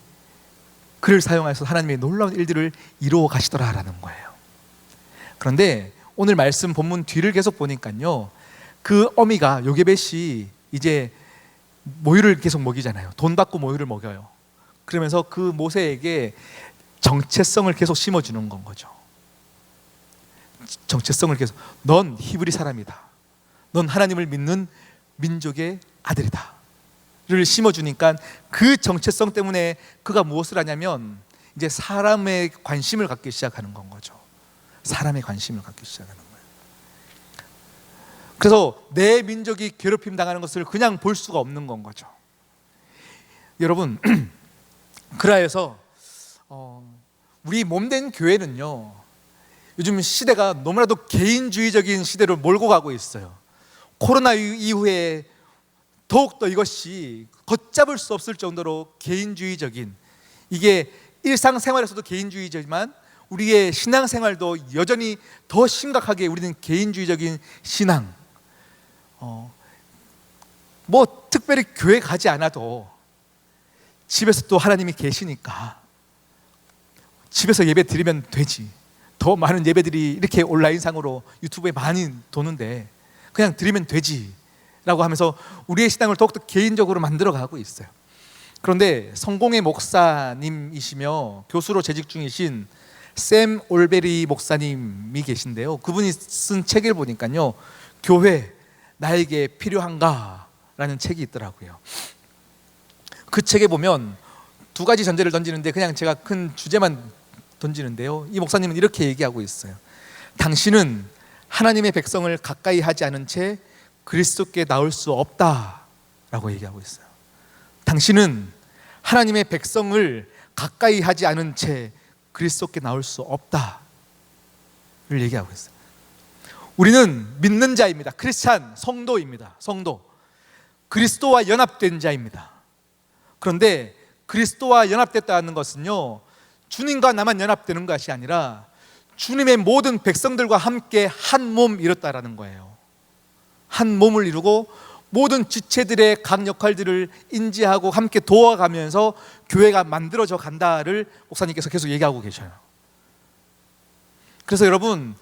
그를 사용하여서 하나님의 놀라운 일들을 이루어 가시더라라는 거예요. 그런데 오늘 말씀 본문 뒤를 계속 보니까요, 그 어미가 요게벳이 이제 모유를 계속 먹이잖아요. 돈 받고 모유를 먹여요. 그러면서 그 모세에게 정체성을 계속 심어주는 건 거죠. 정체성을 계속, 넌 히브리 사람이다, 넌 하나님을 믿는 민족의 아들이다 를 심어주니까, 그 정체성 때문에 그가 무엇을 하냐면 이제 사람의 관심을 갖기 시작하는 건 거죠. 사람의 관심을 갖기 시작하는 거예요. 그래서 내 민족이 괴롭힘 당하는 것을 그냥 볼 수가 없는 건 거죠. 여러분, 그라해서 우리 몸된 교회는요, 요즘 시대가 너무나도 개인주의적인 시대로 몰고 가고 있어요. 코로나 이후에 더욱더 이것이 걷잡을 수 없을 정도로 개인주의적인, 이게 일상생활에서도 개인주의지만 우리의 신앙생활도 여전히 더 심각하게 우리는 개인주의적인 신앙, 뭐 특별히 교회 가지 않아도 집에서 또 하나님이 계시니까 집에서 예배 드리면 되지, 더 많은 예배들이 이렇게 온라인상으로 유튜브에 많이 도는데 그냥 드리면 되지 라고 하면서 우리의 신앙을 더욱더 개인적으로 만들어가고 있어요. 그런데 성공의 목사님이시며 교수로 재직 중이신 샘 올베리 목사님이 계신데요, 그분이 쓴 책을 보니까요, 교회 나에게 필요한가? 라는 책이 있더라고요. 그 책에 보면 두 가지 전제를 던지는데, 그냥 제가 큰 주제만 던지는데요, 이 목사님은 이렇게 얘기하고 있어요. 당신은 하나님의 백성을 가까이 하지 않은 채 그리스도께 나올 수 없다라고 얘기하고 있어요. 당신은 하나님의 백성을 가까이 하지 않은 채 그리스도께 나올 수 없다를 얘기하고 있어요. 우리는 믿는 자입니다. 크리스찬, 성도입니다. 성도, 그리스도와 연합된 자입니다. 그런데 그리스도와 연합됐다는 것은요, 주님과 나만 연합되는 것이 아니라 주님의 모든 백성들과 함께 한 몸 이뤘다라는 거예요. 한 몸을 이루고 모든 지체들의 각 역할들을 인지하고 함께 도와가면서 교회가 만들어져 간다를 목사님께서 계속 얘기하고 계셔요. 그래서 여러분,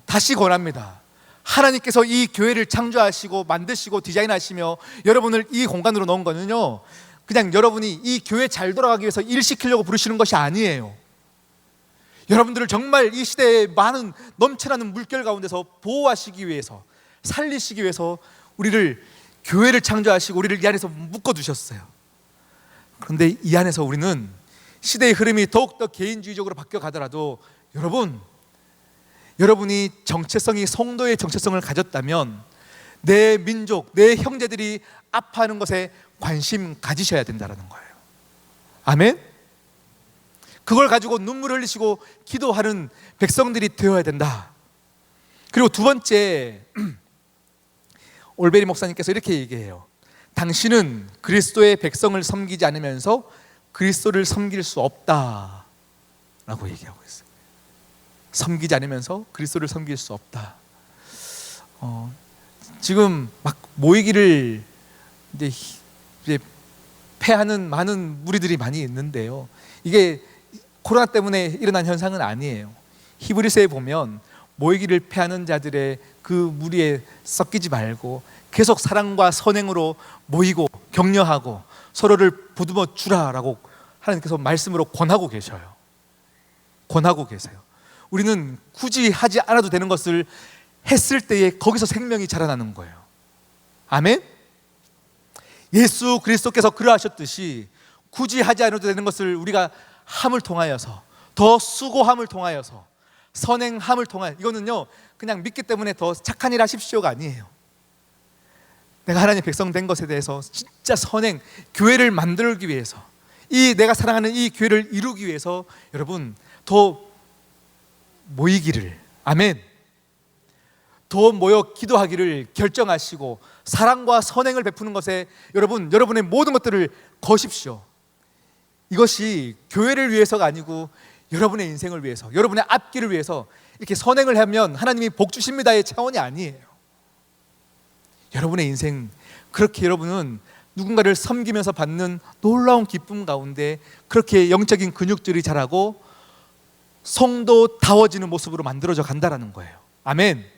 다시 권합니다. 하나님께서 이 교회를 창조하시고 만드시고 디자인하시며 여러분을 이 공간으로 넣은 거는요, 그냥 여러분이 이 교회 잘 돌아가기 위해서 일 시키려고 부르시는 것이 아니에요. 여러분들을 정말 이 시대의 많은 넘쳐나는 물결 가운데서 보호하시기 위해서, 살리시기 위해서 우리를, 교회를 창조하시고 우리를 이 안에서 묶어두셨어요. 그런데 이 안에서 우리는 시대의 흐름이 더욱더 개인주의적으로 바뀌어가더라도 여러분이 정체성이 성도의 정체성을 가졌다면 내 민족, 내 형제들이 아파하는 것에 관심 가지셔야 된다는 거예요. 아멘. 그걸 가지고 눈물 흘리시고 기도하는 백성들이 되어야 된다. 그리고 두 번째, 올베리 목사님께서 이렇게 얘기해요. 당신은 그리스도의 백성을 섬기지 않으면서 그리스도를 섬길 수 없다 라고 얘기하고 있어요. 섬기지 않으면서 그리스도를 섬길 수 없다. 지금 막 모이기를 이제 패하는 많은 무리들이 많이 있는데요, 이게 코로나 때문에 일어난 현상은 아니에요. 히브리서에 보면 모이기를 패하는 자들의 그 무리에 섞이지 말고 계속 사랑과 선행으로 모이고 격려하고 서로를 보듬어 주라라고 하나님께서 말씀으로 권하고 계셔요. 권하고 계세요. 우리는 굳이 하지 않아도 되는 것을 했을 때에 거기서 생명이 자라나는 거예요. 아멘. 예수 그리스도께서 그러하셨듯이 굳이 하지 않아도 되는 것을 우리가 함을 통하여서, 더 수고함을 통하여서, 선행함을 통하여, 이거는요 그냥 믿기 때문에 더 착한 일 하십시오가 아니에요. 내가 하나님 백성 된 것에 대해서 진짜 선행, 교회를 만들기 위해서, 이 내가 사랑하는 이 교회를 이루기 위해서 여러분 더 모이기를, 아멘, 더 모여 기도하기를 결정하시고 사랑과 선행을 베푸는 것에 여러분, 여러분의 모든 것들을 거십시오. 이것이 교회를 위해서가 아니고 여러분의 인생을 위해서, 여러분의 앞길을 위해서 이렇게 선행을 하면 하나님이 복 주십니다의 차원이 아니에요. 여러분의 인생, 그렇게 여러분은 누군가를 섬기면서 받는 놀라운 기쁨 가운데 그렇게 영적인 근육들이 자라고 성도다워지는 모습으로 만들어져 간다라는 거예요. 아멘.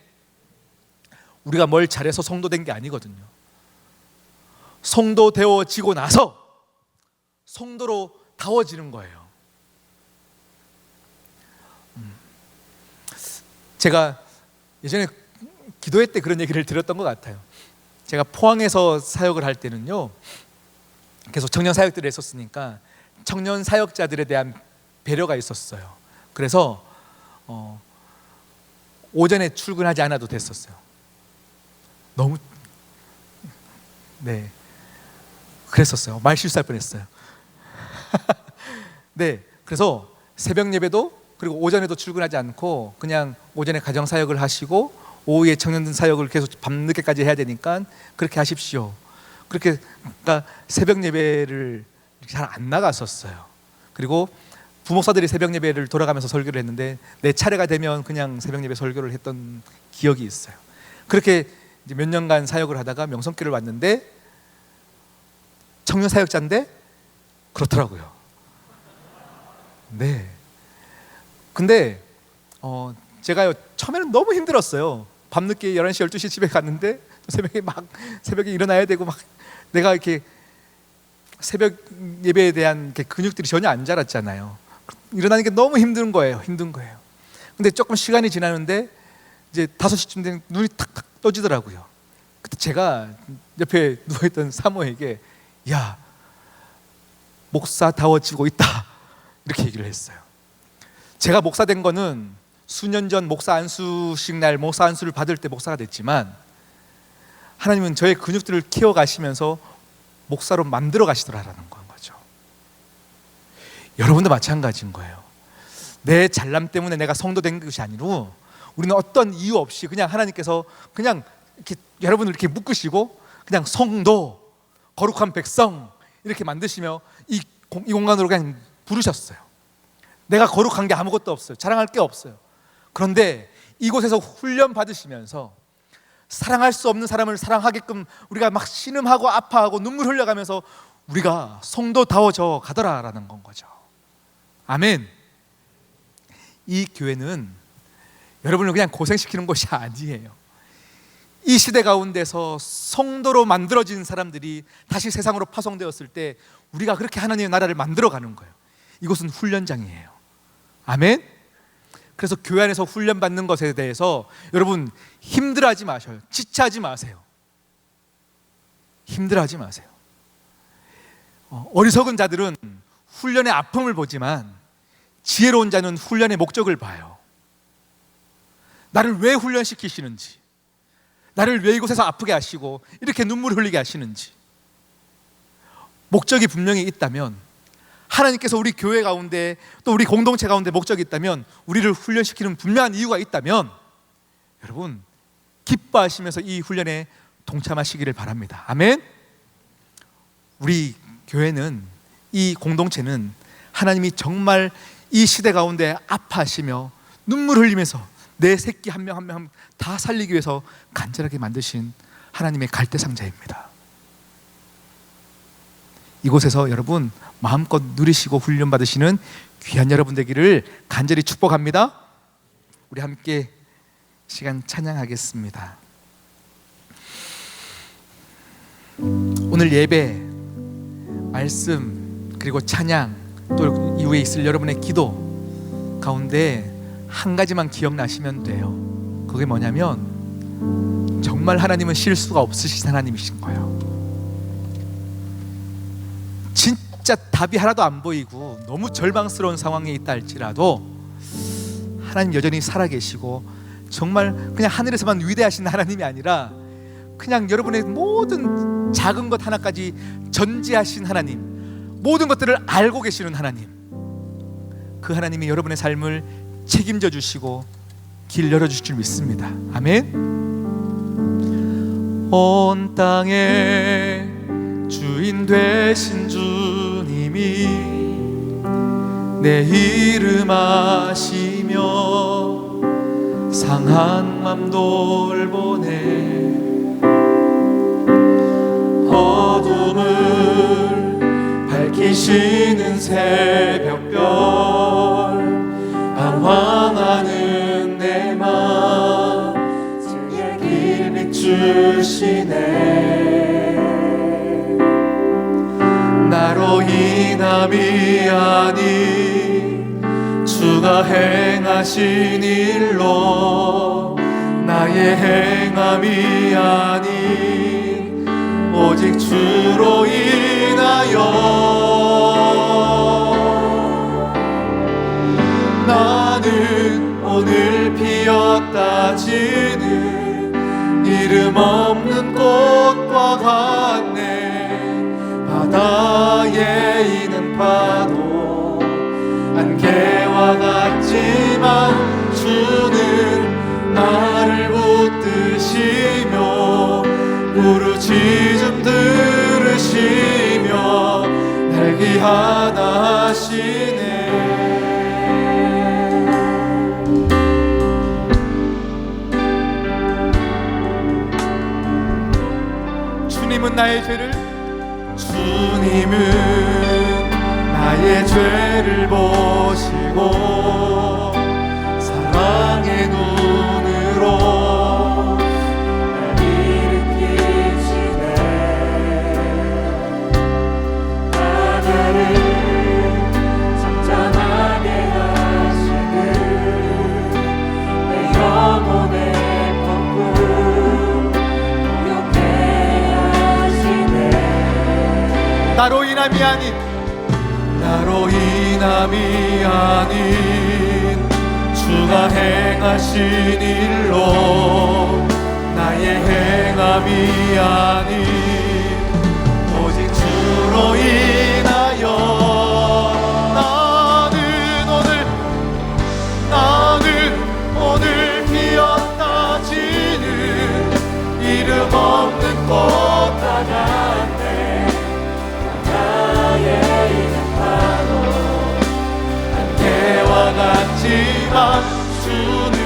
우리가 뭘 잘해서 성도된 게 아니거든요. 성도되어지고 나서 성도로 다워지는 거예요. 제가 예전에 기도회 때 그런 얘기를 드렸던 것 같아요. 제가 포항에서 사역을 할 때는요, 계속 청년 사역들을 했었으니까 청년 사역자들에 대한 배려가 있었어요. 그래서 오전에 출근하지 않아도 됐었어요. 너무 그랬었어요. 말 실수할 뻔했어요. 네, 그래서 새벽 예배도, 그리고 오전에도 출근하지 않고 그냥 오전에 가정 사역을 하시고 오후에 청년들 사역을 계속 밤늦게까지 해야 되니까 그렇게 하십시오. 그렇게, 그러니까 새벽 예배를 잘 안 나갔었어요. 그리고 부목사들이 새벽 예배를 돌아가면서 설교를 했는데 내 차례가 되면 그냥 새벽 예배 설교를 했던 기억이 있어요. 그렇게 이제 몇 년간 사역을 하다가 명성교를 왔는데 청년 사역자인데 그렇더라고요. 네. 근데 제가 처음에는 너무 힘들었어요. 밤늦게 11시, 12시 집에 갔는데 새벽에 일어나야 되고 막 내가 이렇게 새벽 예배에 대한 근육들이 전혀 안 자랐잖아요. 일어나는 게 너무 힘든 거예요. 근데 조금 시간이 지나는데 이제 5시쯤 되면 눈이 탁탁 떠지더라고요. 그때 제가 옆에 누워있던 사모에게 야, 목사다워지고 있다 이렇게 얘기를 했어요. 제가 목사 된 거는 수년 전 목사 안수식 날 목사 안수를 받을 때 목사가 됐지만 하나님은 저의 근육들을 키워가시면서 목사로 만들어 가시더라라는 거죠. 여러분도 마찬가지인 거예요. 내 잘남 때문에 내가 성도된 것이 아니고 우리는 어떤 이유 없이 그냥 하나님께서 그냥 이렇게 여러분을 이렇게 묶으시고 그냥 성도, 거룩한 백성 이렇게 만드시며 이 공간으로 그냥 부르셨어요. 내가 거룩한 게 아무것도 없어요. 자랑할 게 없어요. 그런데 이곳에서 훈련 받으시면서 사랑할 수 없는 사람을 사랑하게끔 우리가 막 신음하고 아파하고 눈물 흘려가면서 우리가 성도다워져 가더라라는 건 거죠. 아멘. 이 교회는 여러분을 그냥 고생시키는 곳이 아니에요. 이 시대 가운데서 성도로 만들어진 사람들이 다시 세상으로 파송되었을 때 우리가 그렇게 하나님의 나라를 만들어가는 거예요. 이곳은 훈련장이에요. 아멘. 그래서 교회 안에서 훈련받는 것에 대해서 여러분 힘들어하지 마셔요. 지체하지 마세요. 힘들어하지 마세요. 어리석은 자들은 훈련의 아픔을 보지만 지혜로운 자는 훈련의 목적을 봐요. 나를 왜 훈련시키시는지, 나를 왜 이곳에서 아프게 하시고 이렇게 눈물 흘리게 하시는지 목적이 분명히 있다면 하나님께서 우리 교회 가운데 또 우리 공동체 가운데 목적이 있다면, 우리를 훈련시키는 분명한 이유가 있다면 여러분 기뻐하시면서 이 훈련에 동참하시기를 바랍니다. 아멘. 우리 교회는, 이 공동체는 하나님이 정말 이 시대 가운데 아파하시며 눈물 흘리면서 내 새끼 한 명 한 명 다 살리기 위해서 간절하게 만드신 하나님의 갈대상자입니다. 이곳에서 여러분 마음껏 누리시고 훈련받으시는 귀한 여러분 되기를 간절히 축복합니다. 우리 함께 시간 찬양하겠습니다. 오늘 예배, 말씀, 그리고 찬양, 또 이후에 있을 여러분의 기도 가운데 한 가지만 기억나시면 돼요. 그게 뭐냐면 정말 하나님은 실수가 없으신 하나님이신 거예요. 진짜 답이 하나도 안 보이고 너무 절망스러운 상황에 있다 할지라도 하나님 여전히 살아계시고, 정말 그냥 하늘에서만 위대하신 하나님이 아니라 그냥 여러분의 모든 작은 것 하나까지 전지하신 하나님, 모든 것들을 알고 계시는 하나님, 그 하나님이 여러분의 삶을 책임져 주시고 길 열어주실 줄 믿습니다. 아멘. 온 땅의 주인 되신 주님이 내 이름 아시며 상한 맘 돌보네. 어둠을 밝히시는 새벽별, 방황하는 내 맘 주의 길 비추시네. 나로 인함이 아닌 주가 행하신 일로, 나의 행함이 아닌 오직 주로 인하여 나는 오늘 피었다 지는 이름 없는 꽃과 같네. 바다에 있는 파도 안개와 같지만 주는 나를 붙드시며 부르짖음 들으시며 날 귀환하시네. 주님은 나의 죄를, 주님은 나의 죄를 보시고 사랑의 눈으로 날 일으키시네. 바다를 잠잠하게 하시는 내 영혼의 폭풍 고요케 하시네. 나로 인함이 아닌, 나로 인함이 아닌 주가 행하신 일로, 나의 행함이 아닌 오직 주로 인하여 나는 오늘 피었다 지는 이름 없는 꽃과 같네. 나의 안개와 같지만 주는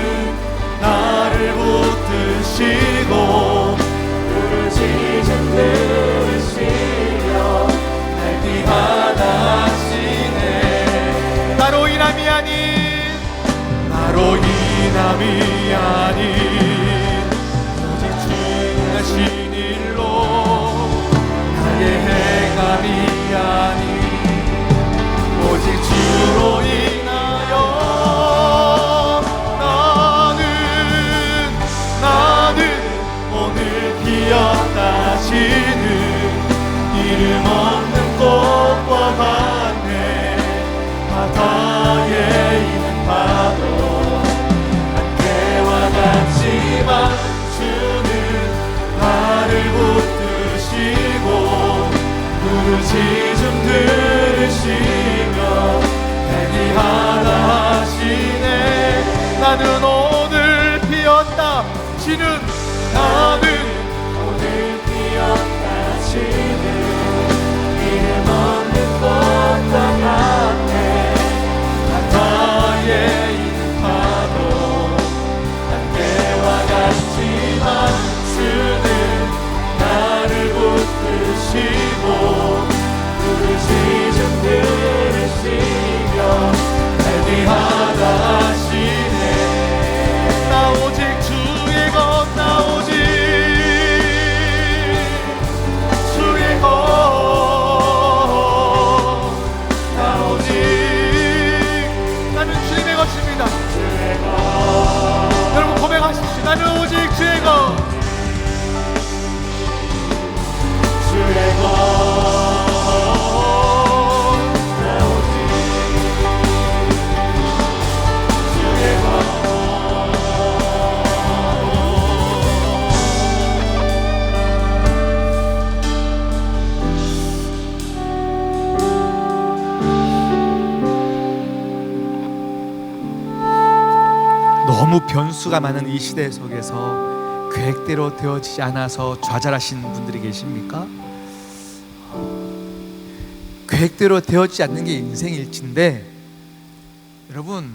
나를 붙드시고 부르짖은 부르시고 부르시즘 들으시며 갈대하다 하시네. 나 오직 주의 것, 나 오직 주의 것, 나 오직 나는 주님의 것입니다. 주의 것. 여러분 고백하십시오. 나는 오직 주의 것, 주의 것, 나 오직 주의 것. 너무 변수가 많은 이 시대 속에서 계획대로 되어지지 않아서 좌절하신 분들이 계십니까? 계획대로 되어지지 않는 게 인생일진데, 여러분,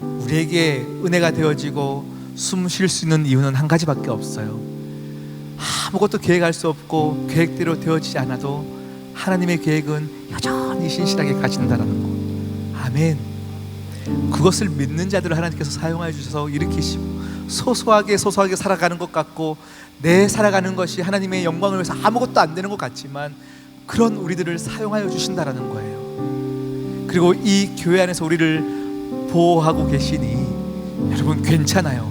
우리에게 은혜가 되어지고 숨 쉴 수 있는 이유는 한 가지밖에 없어요. 아무것도 계획할 수 없고 계획대로 되어지지 않아도 하나님의 계획은 여전히 신실하게 가신다라는 것. 아멘. 그것을 믿는 자들을 하나님께서 사용하여 주셔서 일으키시고, 소소하게 살아가는 것 같고 내 살아가는 것이 하나님의 영광을 위해서 아무것도 안 되는 것 같지만 그런 우리들을 사용하여 주신다라는 거예요. 그리고 이 교회 안에서 우리를 보호하고 계시니 여러분 괜찮아요.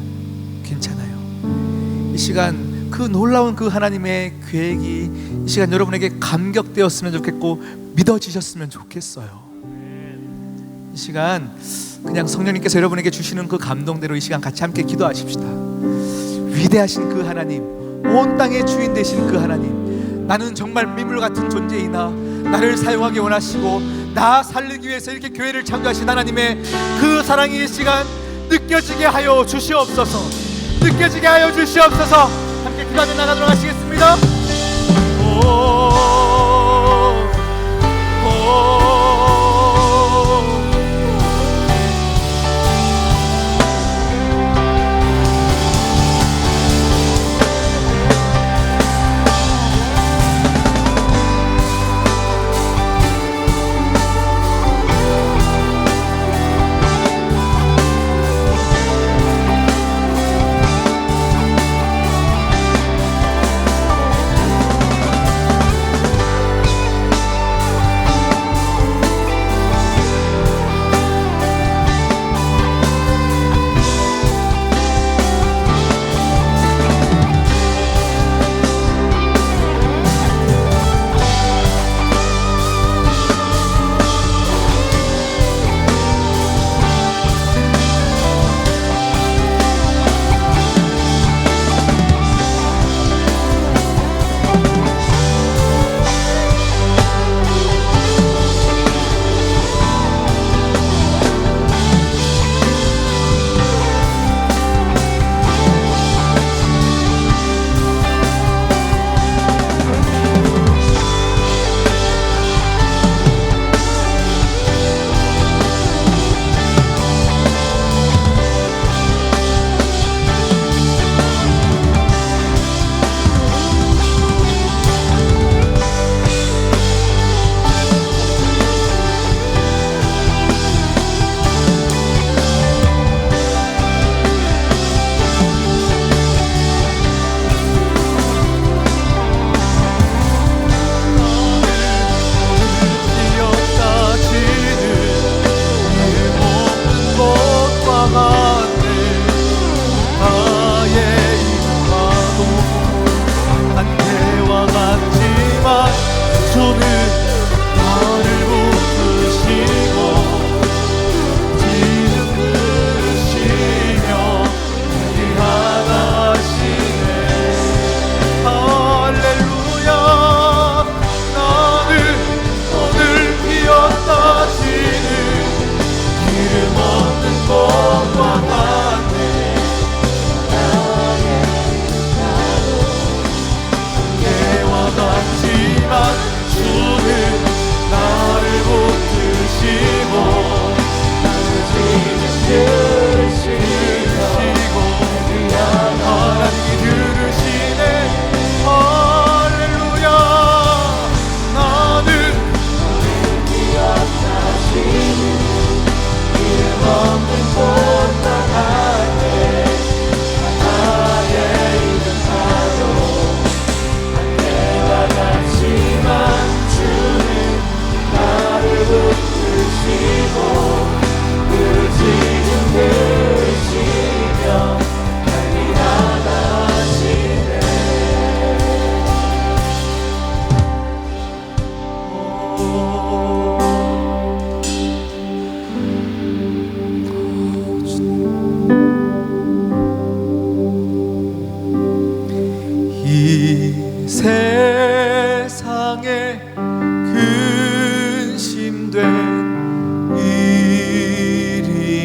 이 시간 그 놀라운 그 하나님의 계획이 이 시간 여러분에게 감격되었으면 좋겠고 믿어지셨으면 좋겠어요. 이 시간 그냥 성령님께서 여러분에게 주시는 그 감동대로 이 시간 같이 함께 기도하십시다. 위대하신 그 하나님, 온 땅의 주인 되신 그 하나님, 나는 정말 미물 같은 존재이나 나를 사용하기 원하시고 나 살리기 위해서 이렇게 교회를 창조하신 하나님의 그 사랑이 이 시간 느껴지게 하여 주시옵소서. 느껴지게 하여 주시옵소서. 함께 기도하며 나가도록 하시겠습니다.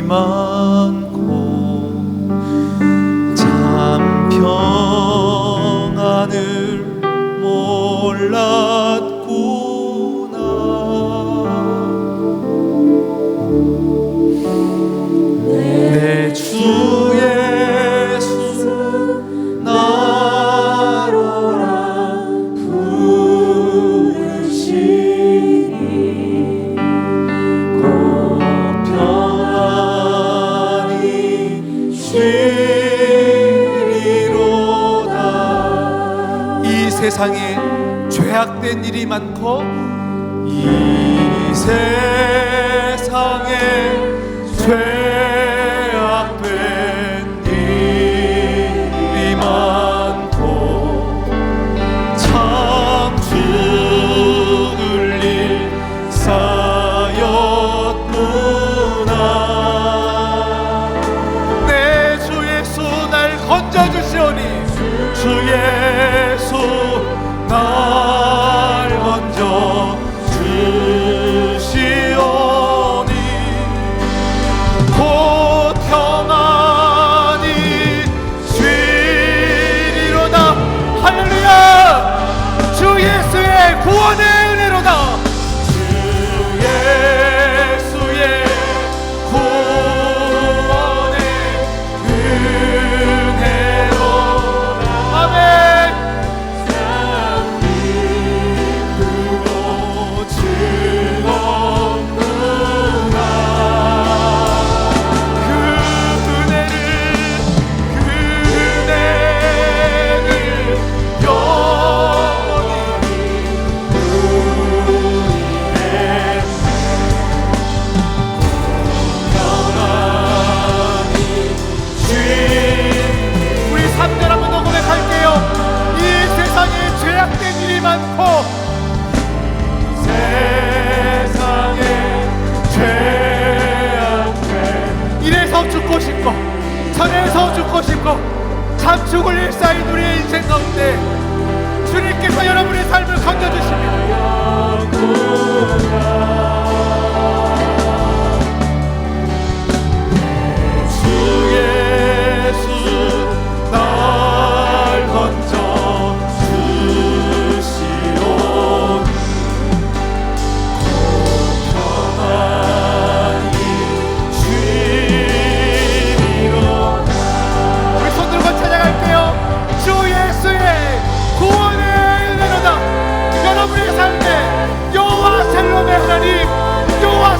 많고 참 평안을 몰랐구나. 내 주 예수 나로라 부르시니 곧 평안히 쉬리로다. 이 세상에 죄악된 일이 많고 이 세상에 죄악된 일이 많고 참 죽을 일 쌓였구나. 내 주 예수 날 건져주시오니 주 예수 날 건져 주시오니 곧 평안히 쉬리로다. 할렐루야. 주 예수의 구원의 은혜로다. 주 예수의 구원의 은혜로. 아멘. 많고 세상에 죄악된 이래서 죽고 싶고 저래서 죽고 싶고 참 죽을 일 쌓인 우리의 인생 가운데 주님께서 여러분의 삶을 건져주십니다.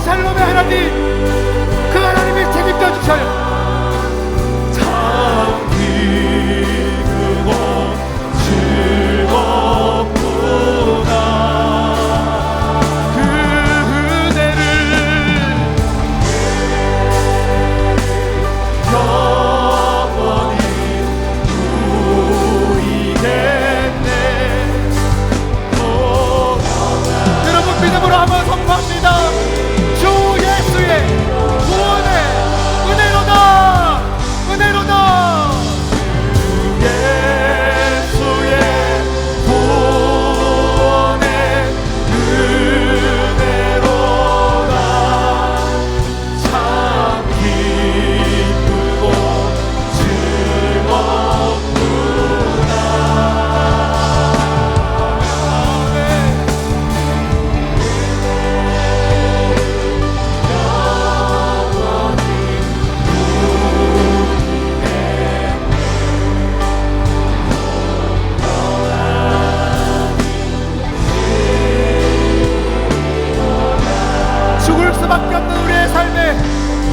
샬롬의 하나님, 그 하나님이 책임져 주셔요. 참 기쁘고 즐겁구나. 그 은혜를 영원히 누리겠네. 여러분 믿음으로 한번 선포합니다.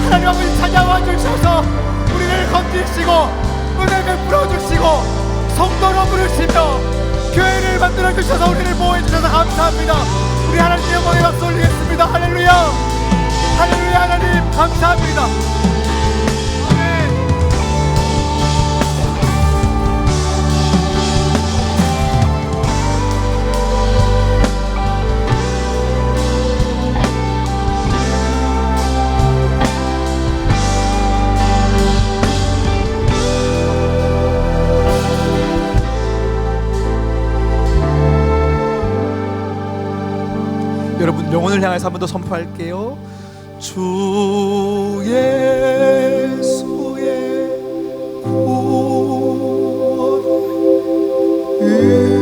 하나님이 찾아와 주셔서 우리를 건지시고 은혜 베풀어 주시고 성도로 부르시며 교회를 만들어 주셔서 우리를 보호해 주셔서 감사합니다. 우리 하나님의 영광에 박수 올리겠습니다. 할렐루야. 할렐루야. 하나님 감사합니다. 여러분 영혼을 향해서 한 번 더 선포할게요. 주 예수의 구원 은혜로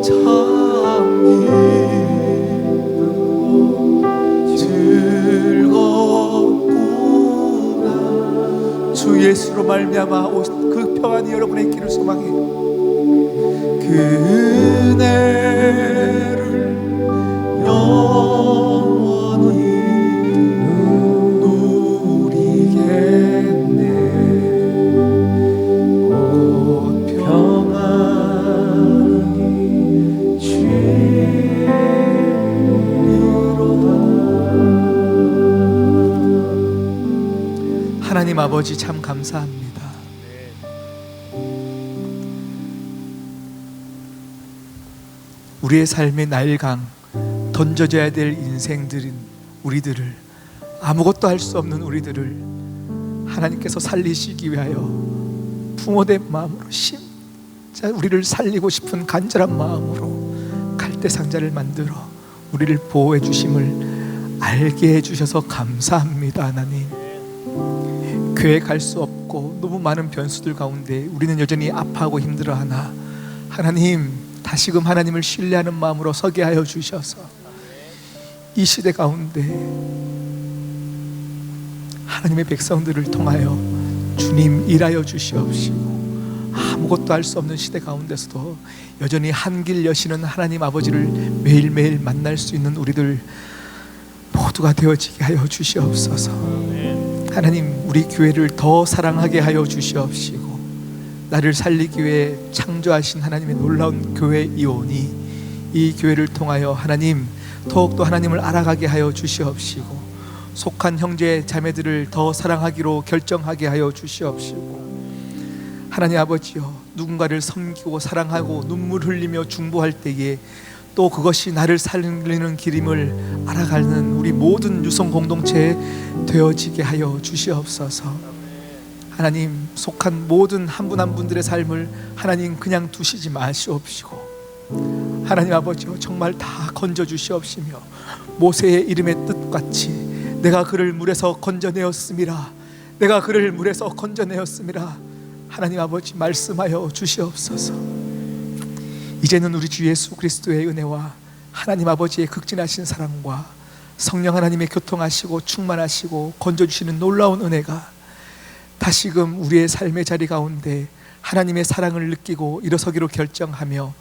참 기쁘고 즐겁구나. 주 예수로 말미암아 그 평안이 여러분의 길을 소망해요. 그 은혜를 영원히 누리겠네. 곧 평안이 주리로다. 하나님 아버지 참 감사합니다. 우리의 삶의 나일강, 던져져야 될 인생들인 우리들을, 아무것도 할 수 없는 우리들을 하나님께서 살리시기 위하여 부모된 마음으로 진짜 우리를 살리고 싶은 간절한 마음으로 갈대상자를 만들어 우리를 보호해 주심을 알게 해주셔서 감사합니다. 하나님, 교회 갈 수 없고 너무 많은 변수들 가운데 우리는 여전히 아파하고 힘들어하나 하나님, 다시금 하나님을 신뢰하는 마음으로 서게 하여 주셔서 이 시대 가운데 하나님의 백성들을 통하여 주님 일하여 주시옵시고, 아무것도 할 수 없는 시대 가운데서도 여전히 한길 여시는 하나님 아버지를 매일매일 만날 수 있는 우리들 모두가 되어지게 하여 주시옵소서. 하나님, 우리 교회를 더 사랑하게 하여 주시옵시고, 나를 살리기 위해 창조하신 하나님의 놀라운 교회 이온이 이 교회를 통하여 하나님 더욱더 하나님을 알아가게 하여 주시옵시고, 속한 형제 자매들을 더 사랑하기로 결정하게 하여 주시옵시고, 하나님 아버지여, 누군가를 섬기고 사랑하고 눈물 흘리며 중보할 때에 또 그것이 나를 살리는 길임을 알아가는 우리 모든 유성 공동체에 되어지게 하여 주시옵소서. 하나님, 속한 모든 한 분 한 분들의 삶을 하나님 그냥 두시지 마시옵시고, 하나님 아버지요, 정말 다 건져 주시옵시며 모세의 이름의 뜻같이 내가 그를 물에서 건져내었음이라, 내가 그를 물에서 건져내었음이라 하나님 아버지 말씀하여 주시옵소서. 이제는 우리 주 예수 그리스도의 은혜와 하나님 아버지의 극진하신 사랑과 성령 하나님의 교통하시고 충만하시고 건져주시는 놀라운 은혜가 다시금 우리의 삶의 자리 가운데 하나님의 사랑을 느끼고 일어서기로 결정하며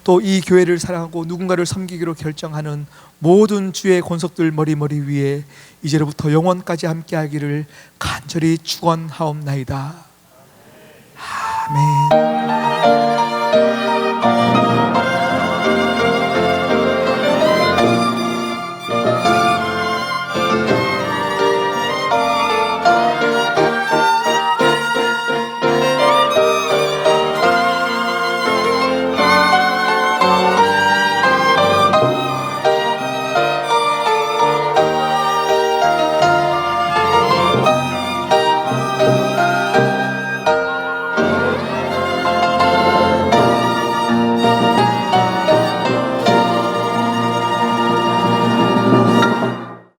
또 이 교회를 사랑하고 누군가를 섬기기로 결정하는 모든 주의 권속들 머리머리 위에 이제로부터 영원까지 함께하기를 간절히 축원하옵나이다. 아멘.